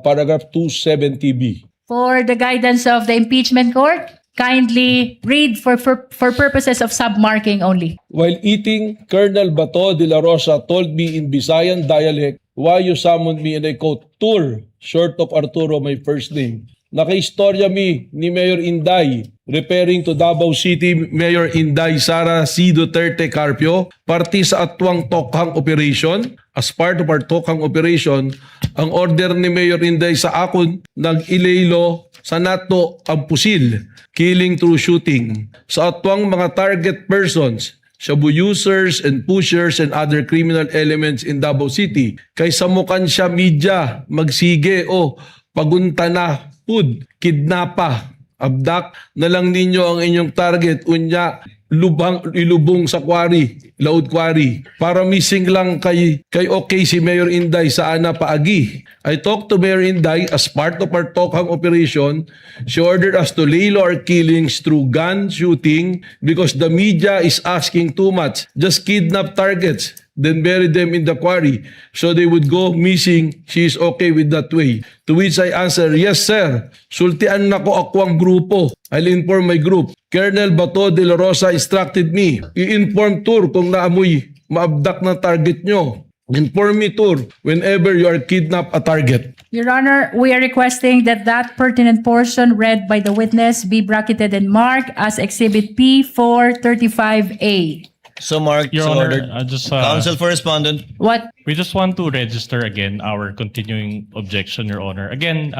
paragraph 270B. For the guidance of the impeachment court, kindly read for purposes of submarking only. While eating, Colonel Bato de la Rosa told me in Visayan dialect, why you summoned me, and I quote, Tur, short of Arturo, my first name. Nakaistorya mi ni Mayor Inday, referring to Davao City Mayor Inday Sara C. Duterte Carpio, party sa atwang Tokhang operation. As part of our Tokhang operation, ang order ni Mayor Inday sa akon, nag-ilaylo sa nato ang pusil, killing through shooting. Sa atwang mga target persons, shabu users and pushers and other criminal elements in Davao City. Kaysa mukan siya media, magsige o pagunta na, pud, kidnapa, abdak na lang ninyo ang inyong target, unya, ilubong sa quarry, laod quarry. Para missing lang kay okay si Mayor Inday sa ana paagi. I talked to Mayor Inday as part of our Tokhang operation. She ordered us to lay low our killings through gun shooting because the media is asking too much. Just kidnap targets, then bury them in the quarry so they would go missing. She is okay with that way. To which I answer, yes sir, sultian na ko ako ang grupo. I'll inform my group. Colonel Bato de la Rosa instructed me, i-inform Tur kung naamoy maabdak na target nyo. Inform me Tur whenever you are kidnap a target. Your Honor, we are requesting that that pertinent portion read by the witness be bracketed and marked as Exhibit P4-35A. So marked, Your so Honor, ordered. just Counsel for respondent. What? we just want to register again our continuing objection, Your Honor. Again,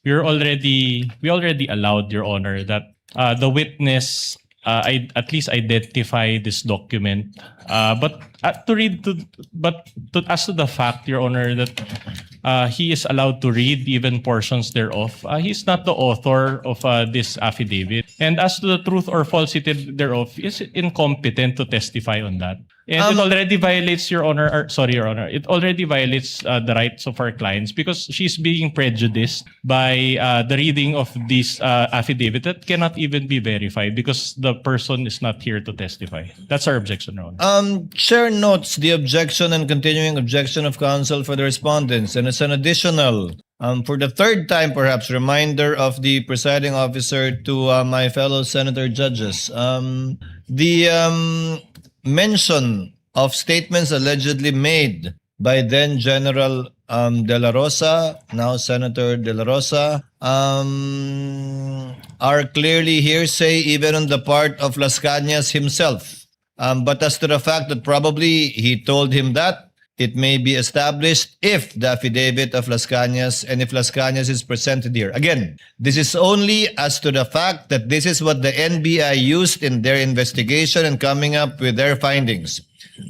we already allowed, Your Honor, that the witness at least identify this document. But as to the fact, Your Honor, that he is allowed to read even portions thereof, he's not the author of this affidavit. And as to the truth or falsity thereof, is incompetent to testify on that. And it already violates, Your Honor, it already violates the rights of our clients because she's being prejudiced by the reading of this affidavit that cannot even be verified because the person is not here to testify. That's our objection, Your Honor. Chair notes the objection and continuing objection of counsel for the respondents, and it's an additional, for the third time perhaps, reminder of the presiding officer to my fellow senator judges. The mention of statements allegedly made by then General De La Rosa, now Senator De La Rosa, are clearly hearsay even on the part of Las Cañas himself. But as to the fact that probably he told him that, it may be established if the affidavit of Las Cañas and if Las Cañas is presented here. Again, this is only as to the fact that this is what the NBI used in their investigation and coming up with their findings,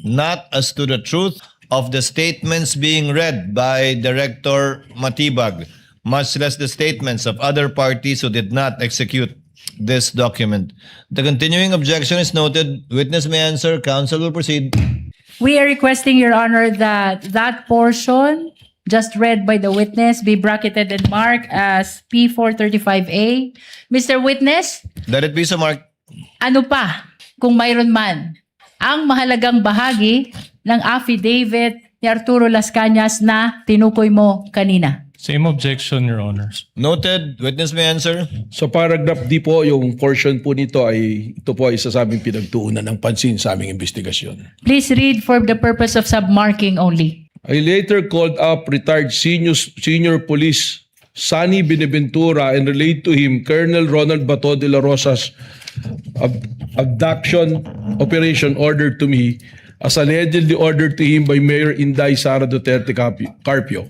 not as to the truth of the statements being read by Director Matibag, much less the statements of other parties who did not execute this document. The continuing objection is noted. Witness may answer. Counsel will proceed. We are requesting, Your Honor, that that portion just read by the witness be bracketed and marked as P435A. Mr. Witness, Let it be so marked. ano pa, kung mayroon man, ang mahalagang bahagi ng affidavit ni Arturo Las Cañas na tinukoy mo kanina? Same objection, Your Honors. Noted. Witness may answer. Sa paragraph D po, yung portion po nito ay ito po ay isa sa aming pinagtuunan ng pansin sa aming investigasyon. Please read for the purpose of submarking only. I later called up retired senior police Sonny Benaventura and relayed to him Colonel Ronald Bato de la Rosa's abduction operation ordered to me as allegedly ordered to him by Mayor Inday Sara Duterte Carpio.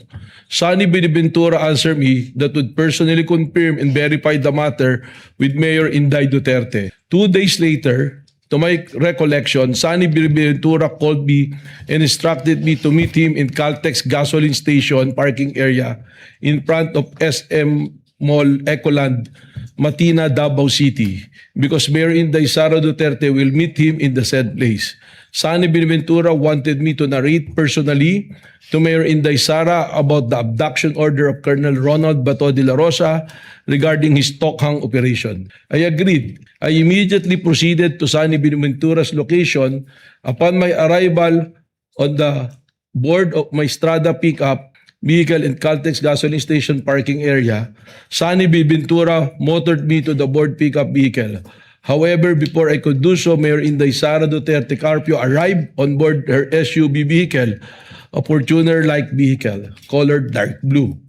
Sonny Benaventura answered me that would personally confirm and verify the matter with Mayor Inday Duterte. 2 days later, to my recollection, Sonny Benaventura called me and instructed me to meet him in Caltex gasoline station parking area in front of SM Mall Ecoland, Matina, Davao City, because Mayor Inday Sara Duterte will meet him in the said place. Sonny Benaventura wanted me to narrate personally to Mayor Inday Sara about the abduction order of Colonel Ronald Bato de la Rosa regarding his Tokhang operation. I agreed. I immediately proceeded to Sonny Benaventura's location. Upon my arrival on the board of my Strada pickup vehicle in Caltex gasoline station parking area, Sonny Benaventura motored me to the board pickup vehicle. However, before I could do so, Mayor Inday Sara Duterte Carpio arrived on board her SUV vehicle, a Fortuner-like vehicle, colored dark blue.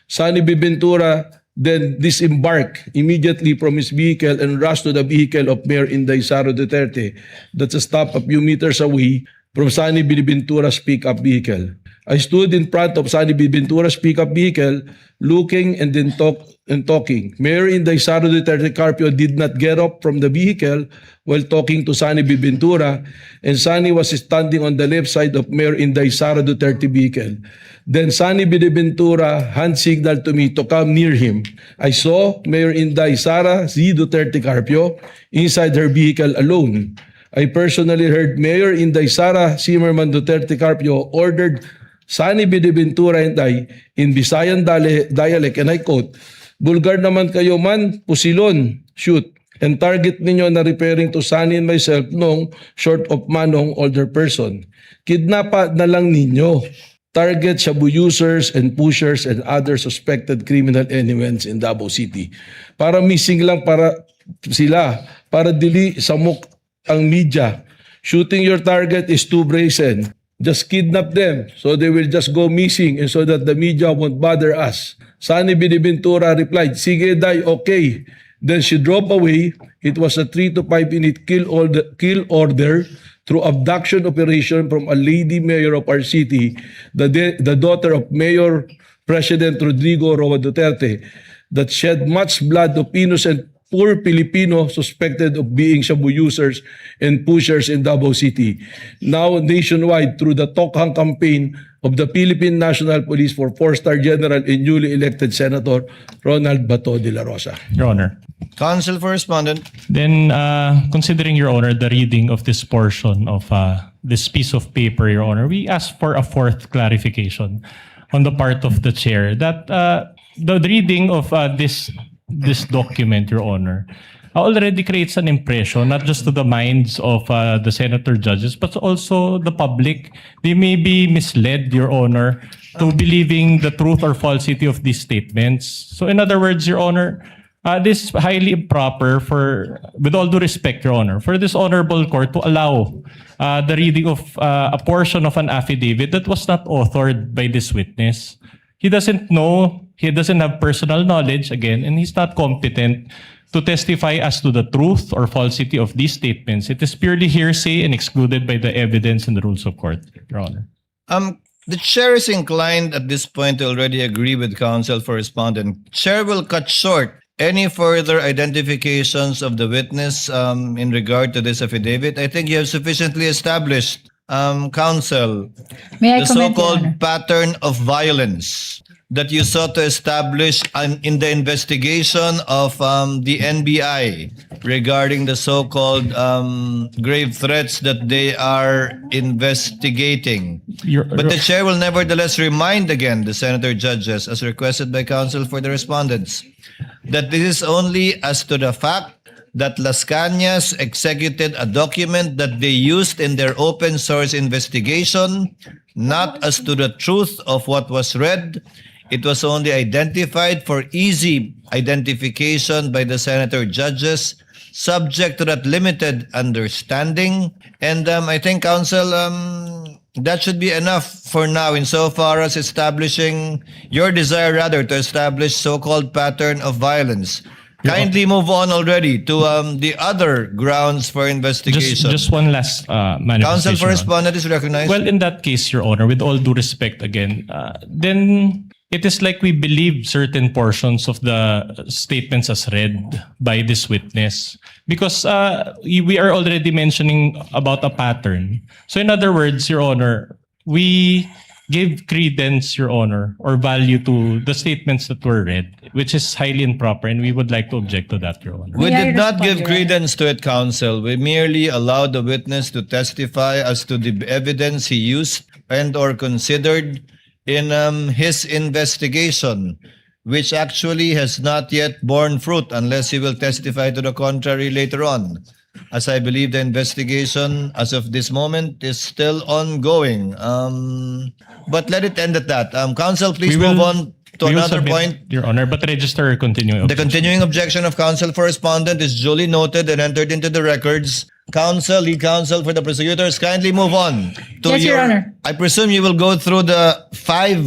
Sonny Benaventura then disembarked immediately from his vehicle and rushed to the vehicle of Mayor Inday Sara Duterte that's a stop a few meters away from Sonny Benaventura's pickup vehicle. I stood in front of Sonny Benaventura's pickup vehicle, looking and then talking. Mayor Inday Sara Duterte Carpio did not get up from the vehicle while talking to Sonny Benaventura, and Sonny was standing on the left side of Mayor Inday Sara Duterte vehicle. Then Sonny Benaventura hand signaled to me to come near him. I saw Mayor Inday Sara Z. Duterte Carpio inside her vehicle alone. I personally heard Mayor Inday Sara Zimmerman Duterte Carpio ordered Sonny Benaventura and I in Visayan dialect, and I quote, "Bulgar naman kayo man, pusilon, shoot." And target ninyo na referring to Sonny and myself nung short of manong older person. Kidnapa na lang ninyo. Target shabu users and pushers and other suspected criminal elements in Davao City. Para missing lang para dili samok ang media. Shooting your target is too brazen. Just kidnap them so they will just go missing and so that the media won't bother us. Sonny Benaventura replied, "Sige day, okay." Then she drove away. It was a 3 to 5 minute kill order through abduction operation from a lady mayor of our city, the daughter of Mayor President Rodrigo Roa Duterte, that shed much blood of innocent poor Filipino suspected of being shabu users and pushers in Davao City. Now nationwide through the Tokhang campaign of the Philippine National Police for 4-star General and newly elected Senator Ronald Bato de la Rosa. Your Honor. Counsel for Respondent. Then, considering, Your Honor, the reading of this portion of this piece of paper, Your Honor, we ask for a fourth clarification on the part of the chair that the reading of this document, Your Honor, already creates an impression, not just to the minds of the senator judges, but also the public. They may be misled, Your Honor, to believing the truth or falsity of these statements. So in other words, Your Honor, this is highly improper for, with all due respect, Your Honor, for this honorable court to allow the reading of a portion of an affidavit that was not authored by this witness. He doesn't know, he doesn't have personal knowledge, again, and he's not competent to testify as to the truth or falsity of these statements. It is purely hearsay and excluded by the evidence and the rules of court, Your Honor. The chair is inclined at this point to already agree with counsel for respondent. Chair will cut short any further identifications of the witness in regard to this affidavit. I think you have sufficiently established, counsel, May I the comment, Your Honor? so-called pattern of violence that you sought to establish in the investigation of the NBI regarding the so-called grave threats that they are investigating. But the chair will nevertheless remind again the senator judges, as requested by counsel for the respondents, that this is only as to the fact that Las Cañas executed a document that they used in their open source investigation, not as to the truth of what was read. It was only identified for easy identification by the senator judges, subject to that limited understanding. And I think, counsel, that should be enough for now insofar as establishing your desire, rather, to establish so-called pattern of violence. Kindly move on already to the other grounds for investigation. Just one last manifestation. Counsel for Your Honor. respondent is recognized. Well, in that case, Your Honor, with all due respect again, then it is like we believe certain portions of the statements as read by this witness because we are already mentioning about a pattern. So in other words, Your Honor, we give credence, Your Honor, or value to the statements that were read, which is highly improper, and we would like to object to that, Your Honor. We May I did not respond, give Your credence to it, counsel. We merely allowed the witness to testify as to the evidence he used and or considered in his investigation, which actually has not yet borne fruit unless he will testify to the contrary later on. As I believe the investigation as of this moment is still ongoing. But let it end at that. Counsel, please move on to We will another submit, point. Your Honor, but register a continuing The objection. continuing objection of counsel for respondent is duly noted and entered into the records. Counsel, lead counsel for the prosecutors, kindly move on to Yes, Your Honor. I presume you will go through the 5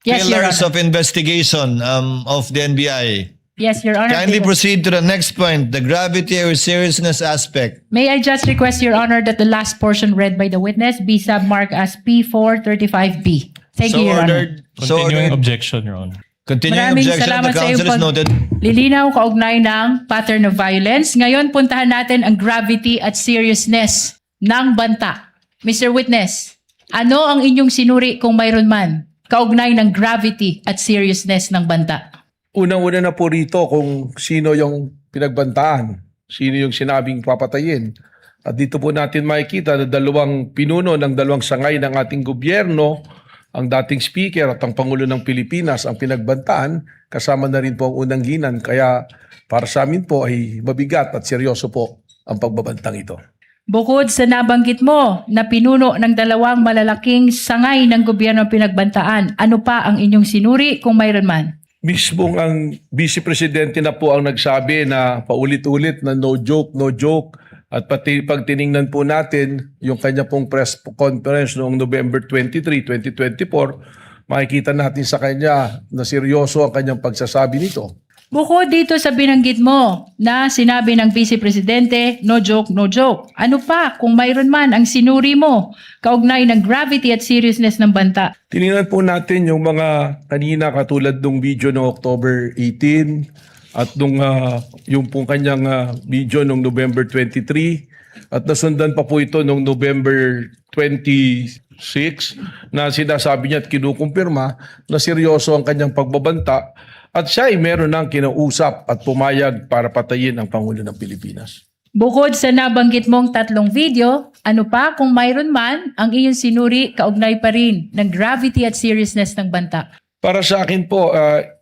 Yes, Your pillars Honor. of investigation of the NBI. Yes, Your Honor. Kindly because- proceed to the next point, the gravity or seriousness aspect. May I just request, Your Honor, that the last portion read by the witness be submarked as P435B. Thank you, Your Honor. So Continuing ordered. objection, Your Honor. Continuing Maraming objection, the salamat sa counsel iyong is noted. lilinaw kaugnay ng pattern of violence. Ngayon, puntahan natin ang gravity at seriousness ng banta. Mr. Witness, ano ang inyong sinuri kung mayroon man kaugnay ng gravity at seriousness ng banta? Unang-una na po rito kung sino yung pinagbantaan, sino yung sinabing papatayin. At dito po natin makikita na dalawang pinuno ng dalawang sangay ng ating gobyerno, ang dating speaker at ang Pangulo ng Pilipinas ang pinagbantaan, kasama na rin po ang unang ginan. Kaya para sa amin po ay mabigat at seryoso po ang pagbabantang ito. Bukod sa nabanggit mo na pinuno ng dalawang malalaking sangay ng gobyerno ang pinagbantaan, ano pa ang inyong sinuri kung mayroon man? Mismong ang Vice Presidente na po ang nagsabi na paulit-ulit na no joke. At pati pag tiningnan po natin yung kanya pong press conference noong November 23, 2024, makikita natin sa kanya na seryoso ang kanyang pagsasabi nito. Bukod dito sa binanggit mo na sinabi ng Vice Presidente, no joke. Ano pa kung mayroon man ang sinuri mo kaugnay ng gravity at seriousness ng banta? Tiningnan po natin yung mga kanina katulad ng video noong October 18 at yung pong kanyang video noong November 23 At nasundan pa po ito noong November 26 na sinasabi niya at kinukumpirma na seryoso ang kanyang pagbabanta at siya ay meron ng kinausap at pumayag para patayin ang Pangulo ng Pilipinas. Bukod sa nabanggit mong 3 video, ano pa kung mayroon man ang iyong sinuri kaugnay pa rin ng gravity at seriousness ng banta? Para sa akin po,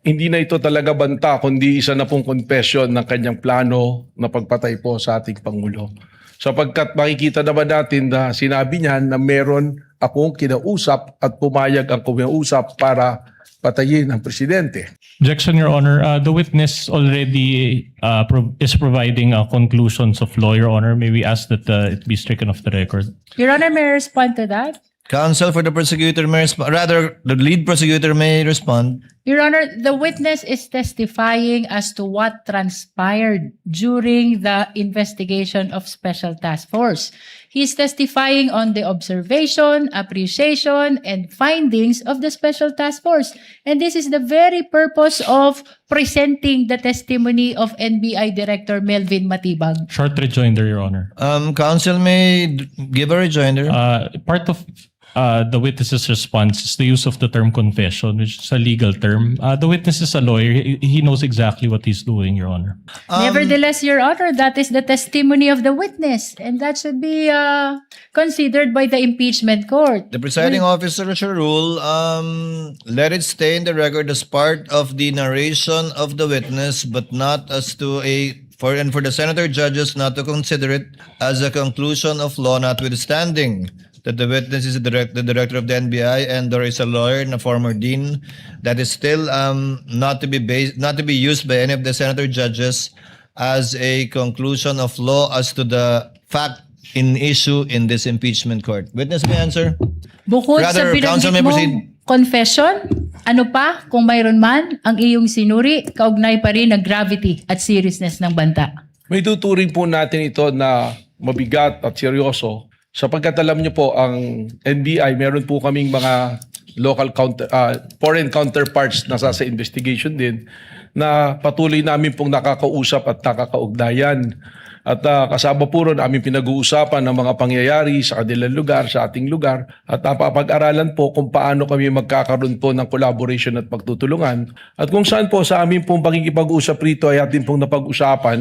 hindi na ito talaga banta kundi isa na pong confession ng kanyang plano na pagpatay po sa ating Pangulo. Sapagkat makikita naman natin na sinabi niya na meron akong kinausap at pumayag ang kinausap para patayin ang presidente. Objection, Your Honor. The witness already is providing conclusions of law, Your Honor. May we ask that it be stricken off the record? Your Honor, may I respond to that? Counsel for the prosecutor may respond. Rather, the lead prosecutor may respond. Your Honor, the witness is testifying as to what transpired during the investigation of Special Task Force. He is testifying on the observation, appreciation, and findings of the Special Task Force. And this is the very purpose of presenting the testimony of NBI Director Melvin Matibag. Short rejoinder, Your Honor. Counsel may give a rejoinder. Part of the witness's response is the use of the term confession, which is a legal term. The witness is a lawyer. He knows exactly what he's doing, Your Honor. Nevertheless, Your Honor, that is the testimony of the witness, and that should be considered by the impeachment court. The presiding officer shall rule, let it stay in the record as part of the narration of the witness, but not as to for the senator judges not to consider it as a conclusion of law, notwithstanding that the witness is the director of the NBI and there is a lawyer and a former dean. That is still not to be used by any of the senator judges as a conclusion of law as to the fact in issue in this impeachment court. Witness may answer. Bukod Rather, sa counsel may binanggit proceed. mong confession, ano pa kung mayroon man ang iyong sinuri, kaugnay pa rin ng gravity at seriousness ng banta? May tuturing po natin ito na mabigat at seryoso sapagkat alam niyo po ang NBI meron po kaming mga foreign counterparts na sa investigation din na patuloy namin pong nakakausap at nakakaugnayan. At kasama po ron aming pinag-uusapan ng mga pangyayari sa kanilang lugar, sa ating lugar at napapag-aralan po kung paano kami magkakaroon po ng collaboration at pagtutulungan. At kung saan po sa amin pong pakikipag-usap rito ay ating pong napag-usapan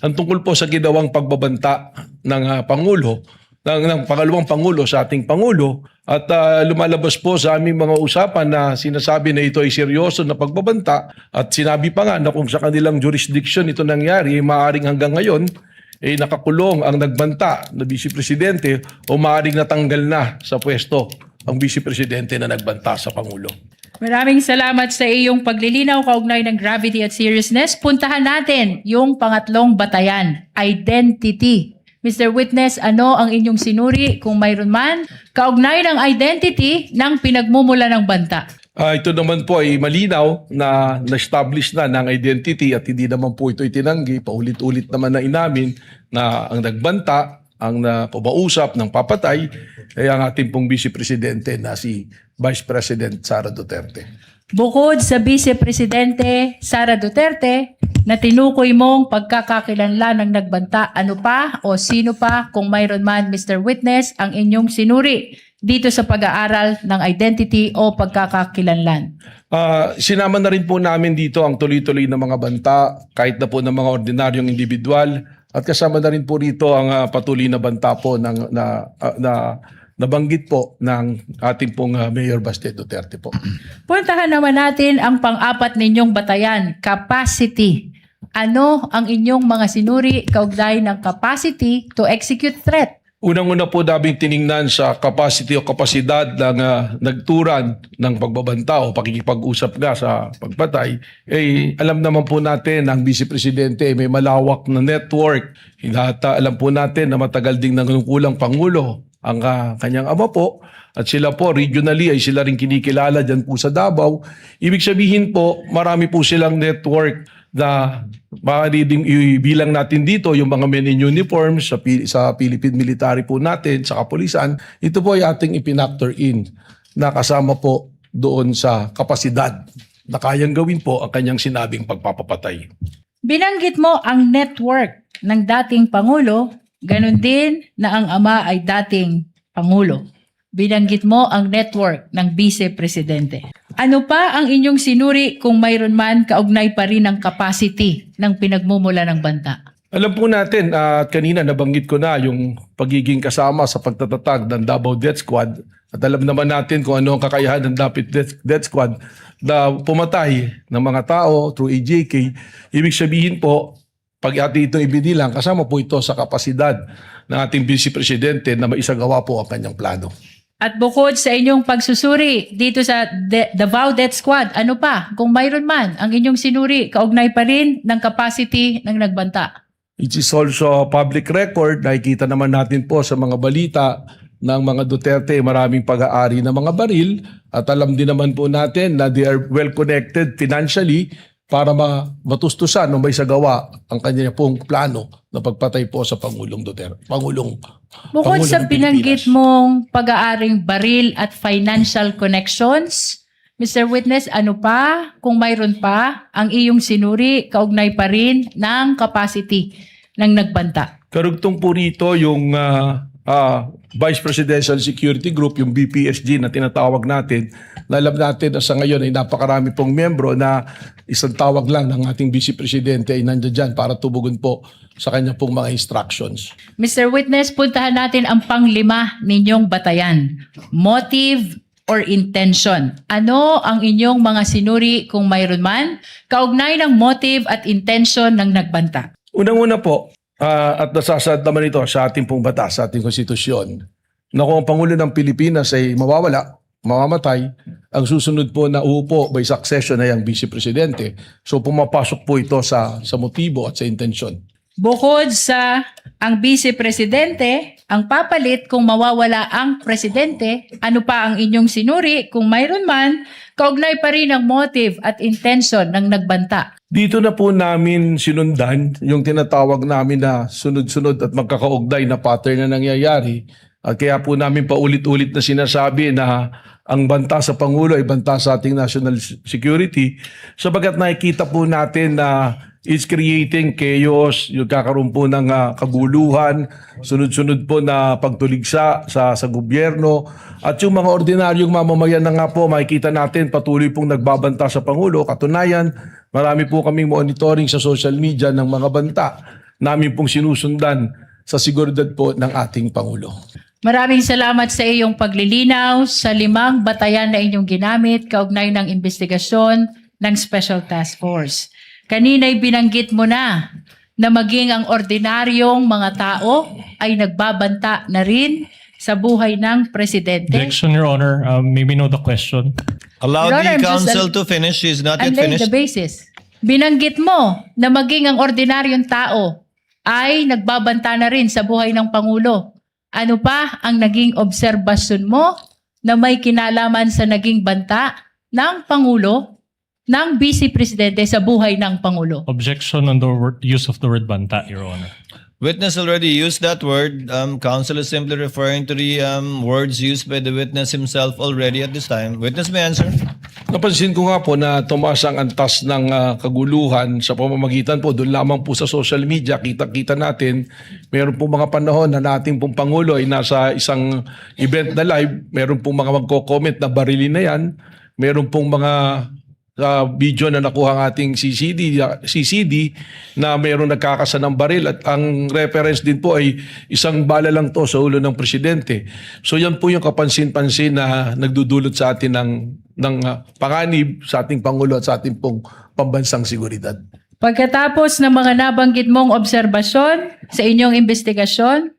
ang tungkol po sa ginawang pagbabanta ng Pangulo, ng pangalawang Pangulo sa ating Pangulo at lumalabas po sa aming mga usapan na sinasabi na ito ay seryoso na pagbabanta at sinabi pa nga na kung sa kanilang jurisdiction ito nangyari, maaaring hanggang ngayon nakakulong ang nagbanta na Vice Presidente o maaaring natanggal na sa pwesto ang Vice Presidente na nagbanta sa Pangulo. Maraming salamat sa iyong paglilinaw kaugnay ng gravity at seriousness. Puntahan natin yung pangatlong batayan, identity. Mr. Witness, ano ang inyong sinuri kung mayroon man kaugnay ng identity ng pinagmumula ng banta? Ito naman po ay malinaw na na-establish na ng identity at hindi naman po ito itinanggi. Paulit-ulit naman na inamin na ang nagbanta, ang napausap ng papatay ay ang ating pong Vice Presidente na si Vice President Sara Duterte. Bukod sa Vice Presidente Sara Duterte na tinukoy mong pagkakakilanlan ng nagbanta, ano pa o sino pa kung mayroon man, Mr. Witness, ang inyong sinuri dito sa pag-aaral ng identity o pagkakakilanlan? Sinama na rin po namin dito ang tuloy-tuloy na mga banta kahit na po ng mga ordinaryong individual at kasama na rin po rito ang patuloy na banta po na nabanggit po ng ating pong Mayor Baste Duterte po. Puntahan naman natin ang pang-apat ninyong batayan, capacity. Ano ang inyong mga sinuri kaugnay ng capacity to execute threat? Unang-una po daming tiningnan sa capacity o kapasidad ng nagturan ng pagbabanta o pakikipag-usap nga sa pagpatay. Alam naman po natin ang Vice Presidente may malawak na network. Alam po natin na matagal ding nangungulang Pangulo ang kanyang ama po at sila po regionally ay sila rin kinikilala dyan po sa Davao. Ibig sabihin po marami po silang network na maaari ding ibilang natin dito yung mga men in uniform sa Philippine military po natin, sa kapulisan. Ito po ay ating ipinactor in na kasama po doon sa kapasidad na kayang gawin po ang kanyang sinabing pagpapapatay. Binanggit mo ang network ng dating Pangulo, ganun din na ang ama ay dating Pangulo. Binanggit mo ang network ng Vice Presidente. Ano pa ang inyong sinuri kung mayroon man kaugnay pa rin ang capacity ng pinagmumula ng banta? Alam po natin, at kanina nabanggit ko na yung pagiging kasama sa pagtatatag ng Davao Death Squad. At alam naman natin kung ano ang kakayahan ng Death Squad na pumatay ng mga tao through AJK. Ibig sabihin po, pag ating itong ibinilang, kasama po ito sa kapasidad ng ating Vice Presidente na maisagawa po ang kanyang plano. At bukod sa inyong pagsusuri dito sa Davao Death Squad, ano pa kung mayroon man ang inyong sinuri kaugnay pa rin ng capacity ng nagbanta? It is also public record. Nakikita naman natin po sa mga balita ng mga Duterte, maraming pag-aari ng mga baril. At alam din naman po natin na they are well connected financially para matustusan o may sagawa ang kanya pong plano na pagpatay po sa Pangulong Duterte. Bukod Pangulo sa ng binanggit Pilipinas. mong pag-aaring baril at financial connections, Mr. Witness, ano pa kung mayroon pa ang iyong sinuri kaugnay pa rin ng capacity ng nagbanta? Karugtong po rito yung Vice Presidential Security Group, yung BPSG na tinatawag natin, na alam natin na sa ngayon ay napakarami pong membro na isang tawag lang ng ating Vice Presidente ay nandiyan dyan para tubugon po sa kanya pong mga instructions. Mr. Witness, puntahan natin ang panglima ninyong batayan. Motive or intention. Ano ang inyong mga sinuri kung mayroon man kaugnay ng motive at intention ng nagbanta? Unang-una po, at nasasad naman ito sa ating pong batas, sa ating konstitusyon, na kung ang Pangulo ng Pilipinas ay mawawala, mamamatay, ang susunod po na uupo by succession ay ang Vice Presidente. So pumapasok po ito sa motibo at sa intensyon. Bukod sa ang Vice Presidente, ang papalit kung mawawala ang Presidente, ano pa ang inyong sinuri kung mayroon man, kaugnay pa rin ang motive at intention ng nagbanta? Dito na po namin sinundan yung tinatawag namin na sunod-sunod at magkakaugnay na pattern na nangyayari. At kaya po namin paulit-ulit na sinasabi na ang banta sa Pangulo ay banta sa ating national security sapagat nakikita po natin na it's creating chaos, yung kakaroon po ng kaguluhan, sunod-sunod po na pagtuligsa sa gobyerno. At yung mga ordinaryong mamamayan na nga po, makikita natin patuloy pong nagbabanta sa Pangulo. Katunayan, marami po kaming monitoring sa social media ng mga banta namin pong sinusundan sa seguridad po ng ating Pangulo. Maraming salamat sa iyong paglilinaw sa 5 batayan na inyong ginamit kaugnay ng investigasyon ng Special Task Force. Kanina'y binanggit mo na maging ang ordinaryong mga tao ay nagbabanta na rin sa buhay ng Presidente. Objection, Your Honor. May we know the question? Allow Your Honor, the I'm just counsel to finish. She is not And yet lay the finished. basis. Binanggit mo na maging ang ordinaryong tao ay nagbabanta na rin sa buhay ng Pangulo. Ano pa ang naging obserbasyon mo na may kinalaman sa naging banta ng Pangulo, ng Vice Presidente sa buhay ng Pangulo? Objection on the use of the word banta, Your Honor. Witness already used that word. Counsel is simply referring to the words used by the witness himself already at this time. Witness may answer. Napansin ko nga po na tumaas ang antas ng kaguluhan sa pamamagitan po doon lamang po sa social media. Kita-kita natin, meron po mga panahon na nating pong Pangulo ay nasa isang event na live. Meron pong mga magko-comment na barilin na yan. Meron pong mga video na nakuha ng ating CCD na mayroong nagkakasa ng baril at ang reference din po ay isang bala lang to sa ulo ng presidente. So yan po yung kapansin-pansin na nagdudulot sa atin ng panganib sa ating Pangulo at sa ating pong pambansang seguridad. Pagkatapos ng mga nabanggit mong obserbasyon sa inyong investigasyon,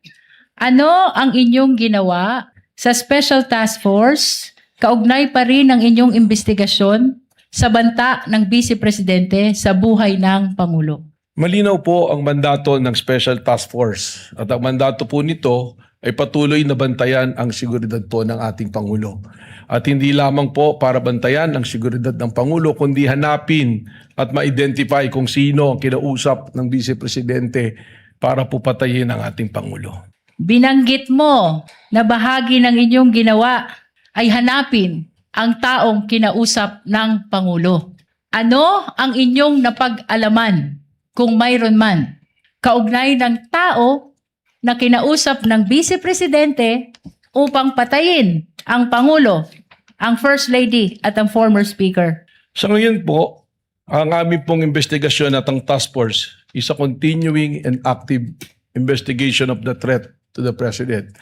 ano ang inyong ginawa sa Special Task Force kaugnay pa rin ng inyong investigasyon sa banta ng Vice Presidente sa buhay ng Pangulo? Malinaw po ang mandato ng Special Task Force at ang mandato po nito ay patuloy na bantayan ang seguridad po ng ating Pangulo. At hindi lamang po para bantayan ang seguridad ng Pangulo, kundi hanapin at ma-identify kung sino ang kinausap ng Vice Presidente para po patayin ang ating Pangulo. Binanggit mo na bahagi ng inyong ginawa ay hanapin ang taong kinausap ng Pangulo. Ano ang inyong napag-alaman kung mayroon man, kaugnay ng tao na kinausap ng Vice Presidente upang patayin ang Pangulo, ang First Lady at ang former Speaker. Sa ngayon po, ang aming pong investigasyon at ang task force is a continuing and active investigation of the threat to the President.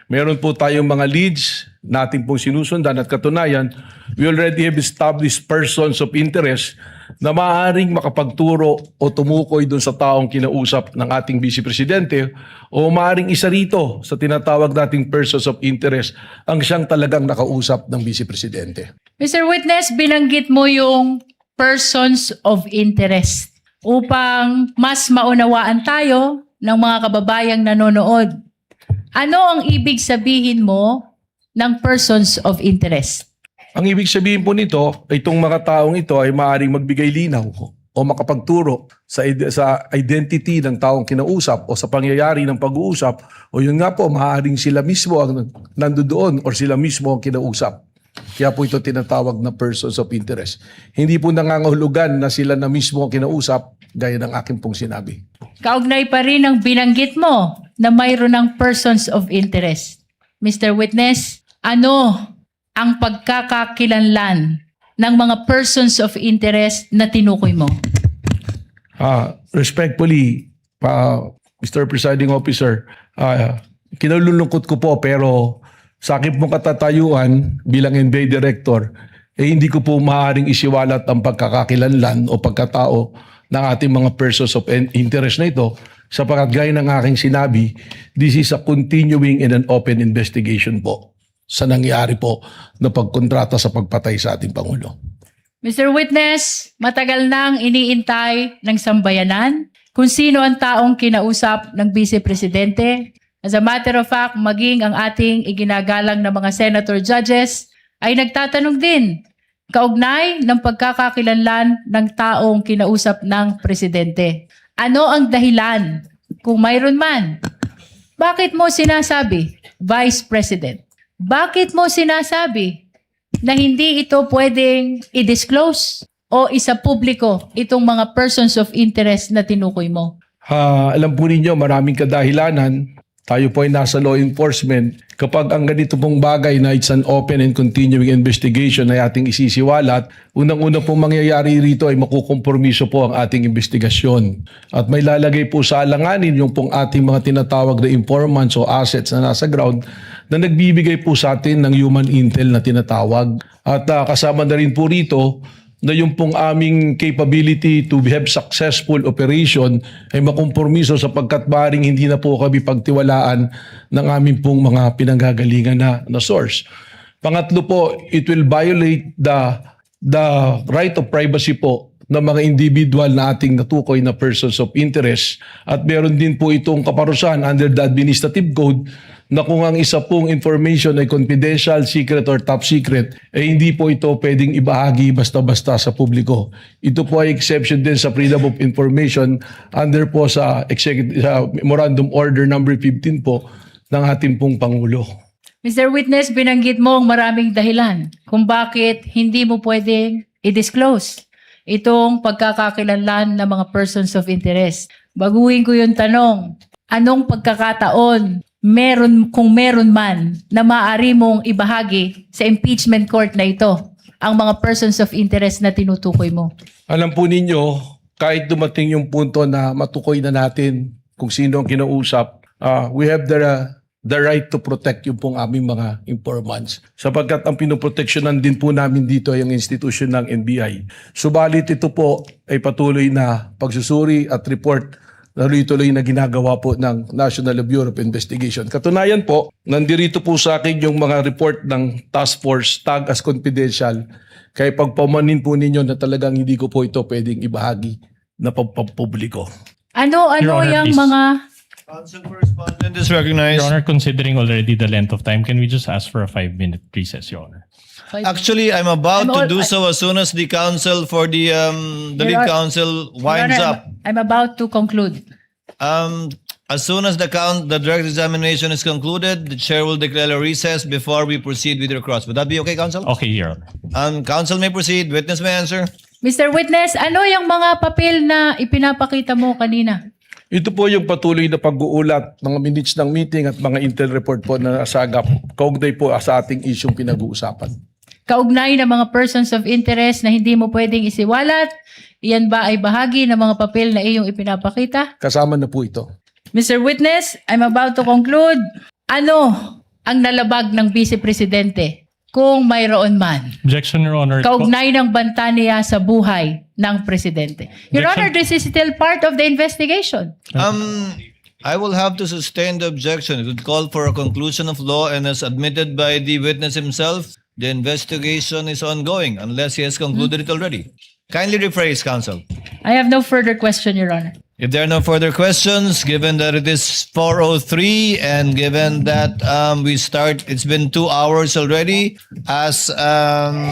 Meron po tayong mga leads natin pong sinusundan at katunayan, we already have established persons of interest na maaaring makapagturo o tumukoy dun sa taong kinausap ng ating Vice Presidente o maaaring isa rito sa tinatawag nating persons of interest ang siyang talagang nakausap ng Vice Presidente. Mr. Witness, binanggit mo yung persons of interest upang mas maunawaan tayo ng mga kababayang nanonood. Ano ang ibig sabihin mo ng persons of interest? Ang ibig sabihin po nito, itong mga taong ito ay maaaring magbigay linaw o makapagturo sa identity ng taong kinausap o sa pangyayari ng pag-uusap o yun nga po, maaaring sila mismo ang nandoon o sila mismo ang kinausap. Kaya po ito tinatawag na persons of interest. Hindi po nangangahulugan na sila na mismo ang kinausap gaya ng akin pong sinabi. Kaugnay pa rin ang binanggit mo na mayroon ng persons of interest. Mr. Witness, ano ang pagkakakilanlan ng mga persons of interest na tinukoy mo? Respectfully, Mr. Presiding Officer, kinalulungkot ko po pero sa akin pong katatayuan bilang NBI Director, hindi ko po maaaring isiwalat ang pagkakakilanlan o pagkatao ng ating mga persons of interest na ito sapagkat gaya ng aking sinabi, this is a continuing and an open investigation po sa nangyari po na pagkontrata sa pagpatay sa ating Pangulo. Mr. Witness, matagal nang iniintay ng sambayanan kung sino ang taong kinausap ng Vice Presidente. As a matter of fact, maging ang ating iginagalang na mga senator judges ay nagtatanong din kaugnay ng pagkakakilanlan ng taong kinausap ng Presidente. Ano ang dahilan, kung mayroon man? Bakit mo sinasabi, Vice President? Bakit mo sinasabi na hindi ito pwedeng i-disclose o isa-publiko itong mga persons of interest na tinukoy mo? Alam po ninyo, maraming kadahilanan. Tayo po ay nasa law enforcement. Kapag ang ganito pong bagay na it's an open and continuing investigation ay ating isisiwalat, unang-una pong mangyayari rito ay makukompromiso po ang ating investigasyon. At may lalagay po sa alanganin yung pong ating mga tinatawag na informants o assets na nasa ground na nagbibigay po sa atin ng human intel na tinatawag. At kasama na rin po rito na yung pong aming capability to have successful operation ay makompromiso sapagkat maaaring hindi na po kami pagtiwalaan ng aming pong mga pinanggagalingan na source. Pangatlo po, it will violate the right of privacy po ng mga individual na ating natukoy na persons of interest at meron din po itong kaparusahan under the administrative code na kung ang isa pong information ay confidential, secret, or top secret, eh hindi po ito pwedeng ibahagi basta-basta sa publiko. Ito po ay exception din sa Freedom of Information under po sa Memorandum Order number 15 po ng ating pong Pangulo. Mr. Witness, binanggit mo ang maraming dahilan kung bakit hindi mo pwedeng i-disclose itong pagkakakilanlan ng mga persons of interest. Baguhin ko yung tanong, anong pagkakataon kung meron man na maaari mong ibahagi sa impeachment court na ito ang mga persons of interest na tinutukoy mo? Alam po ninyo, kahit dumating yung punto na matukoy na natin kung sino ang kinausap, we have the right to protect yung pong aming mga informants. Sapagkat ang pinoproteksyonan din po namin dito ay ang institusyon ng NBI. Subalit ito po ay patuloy na pagsusuri at report na tuloy na ginagawa po ng National Bureau of Investigation. Katunayan po, nandirito po sa akin yung mga report ng task force tag as confidential. Kaya pagpamanin po ninyo na talagang hindi ko po ito pwedeng ibahagi na pagpapubliko. Ano Your Honor, yung please. mga... Council correspondent is recognized. Your Honor, considering already the length of time, can we just ask for a 5-minute recess, Your Honor? Actually, I'm about I'm to do all- so as soon as the council for the lead Your Honor- council Your winds Honor, up. I'm about to conclude. As soon as the direct examination is concluded, the chair will declare a recess before we proceed with the request. Would that be okay, council? Okay, Your Honor. Council may proceed. Witness may answer. Mr. Witness, ano yung mga papel na ipinapakita mo kanina? Ito po yung patuloy na pag-uulat, mga minutes ng meeting at mga intel report po na nasagap kaugnay po sa ating isyong pinag-uusapan. Kaugnay ng mga persons of interest na hindi mo pwedeng isiwalat, iyan ba ay bahagi ng mga papel na iyong ipinapakita? Kasama na po ito. Mr. Witness, I'm about to conclude. Ano ang nalabag ng Vice Presidente kung mayroon man? Objection, Your Honor. Kaugnay ng banta niya sa buhay ng Presidente. Your Honor, this is still part of the investigation. I will have to sustain the objection. It would call for a conclusion of law, and as admitted by the witness himself, the investigation is ongoing unless he has concluded it already. Kindly rephrase, counsel. I have no further question, Your Honor. If there are no further questions, given that it is 4:03 and given that it's been 2 hours already, as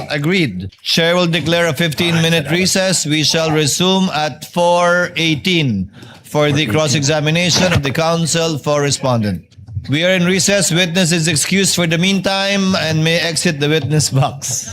agreed, Chair will declare a 15-minute recess. We shall resume at 4:18 for the cross-examination of the counsel for respondent. We are in recess. Witness is excused for the meantime and may exit the witness box.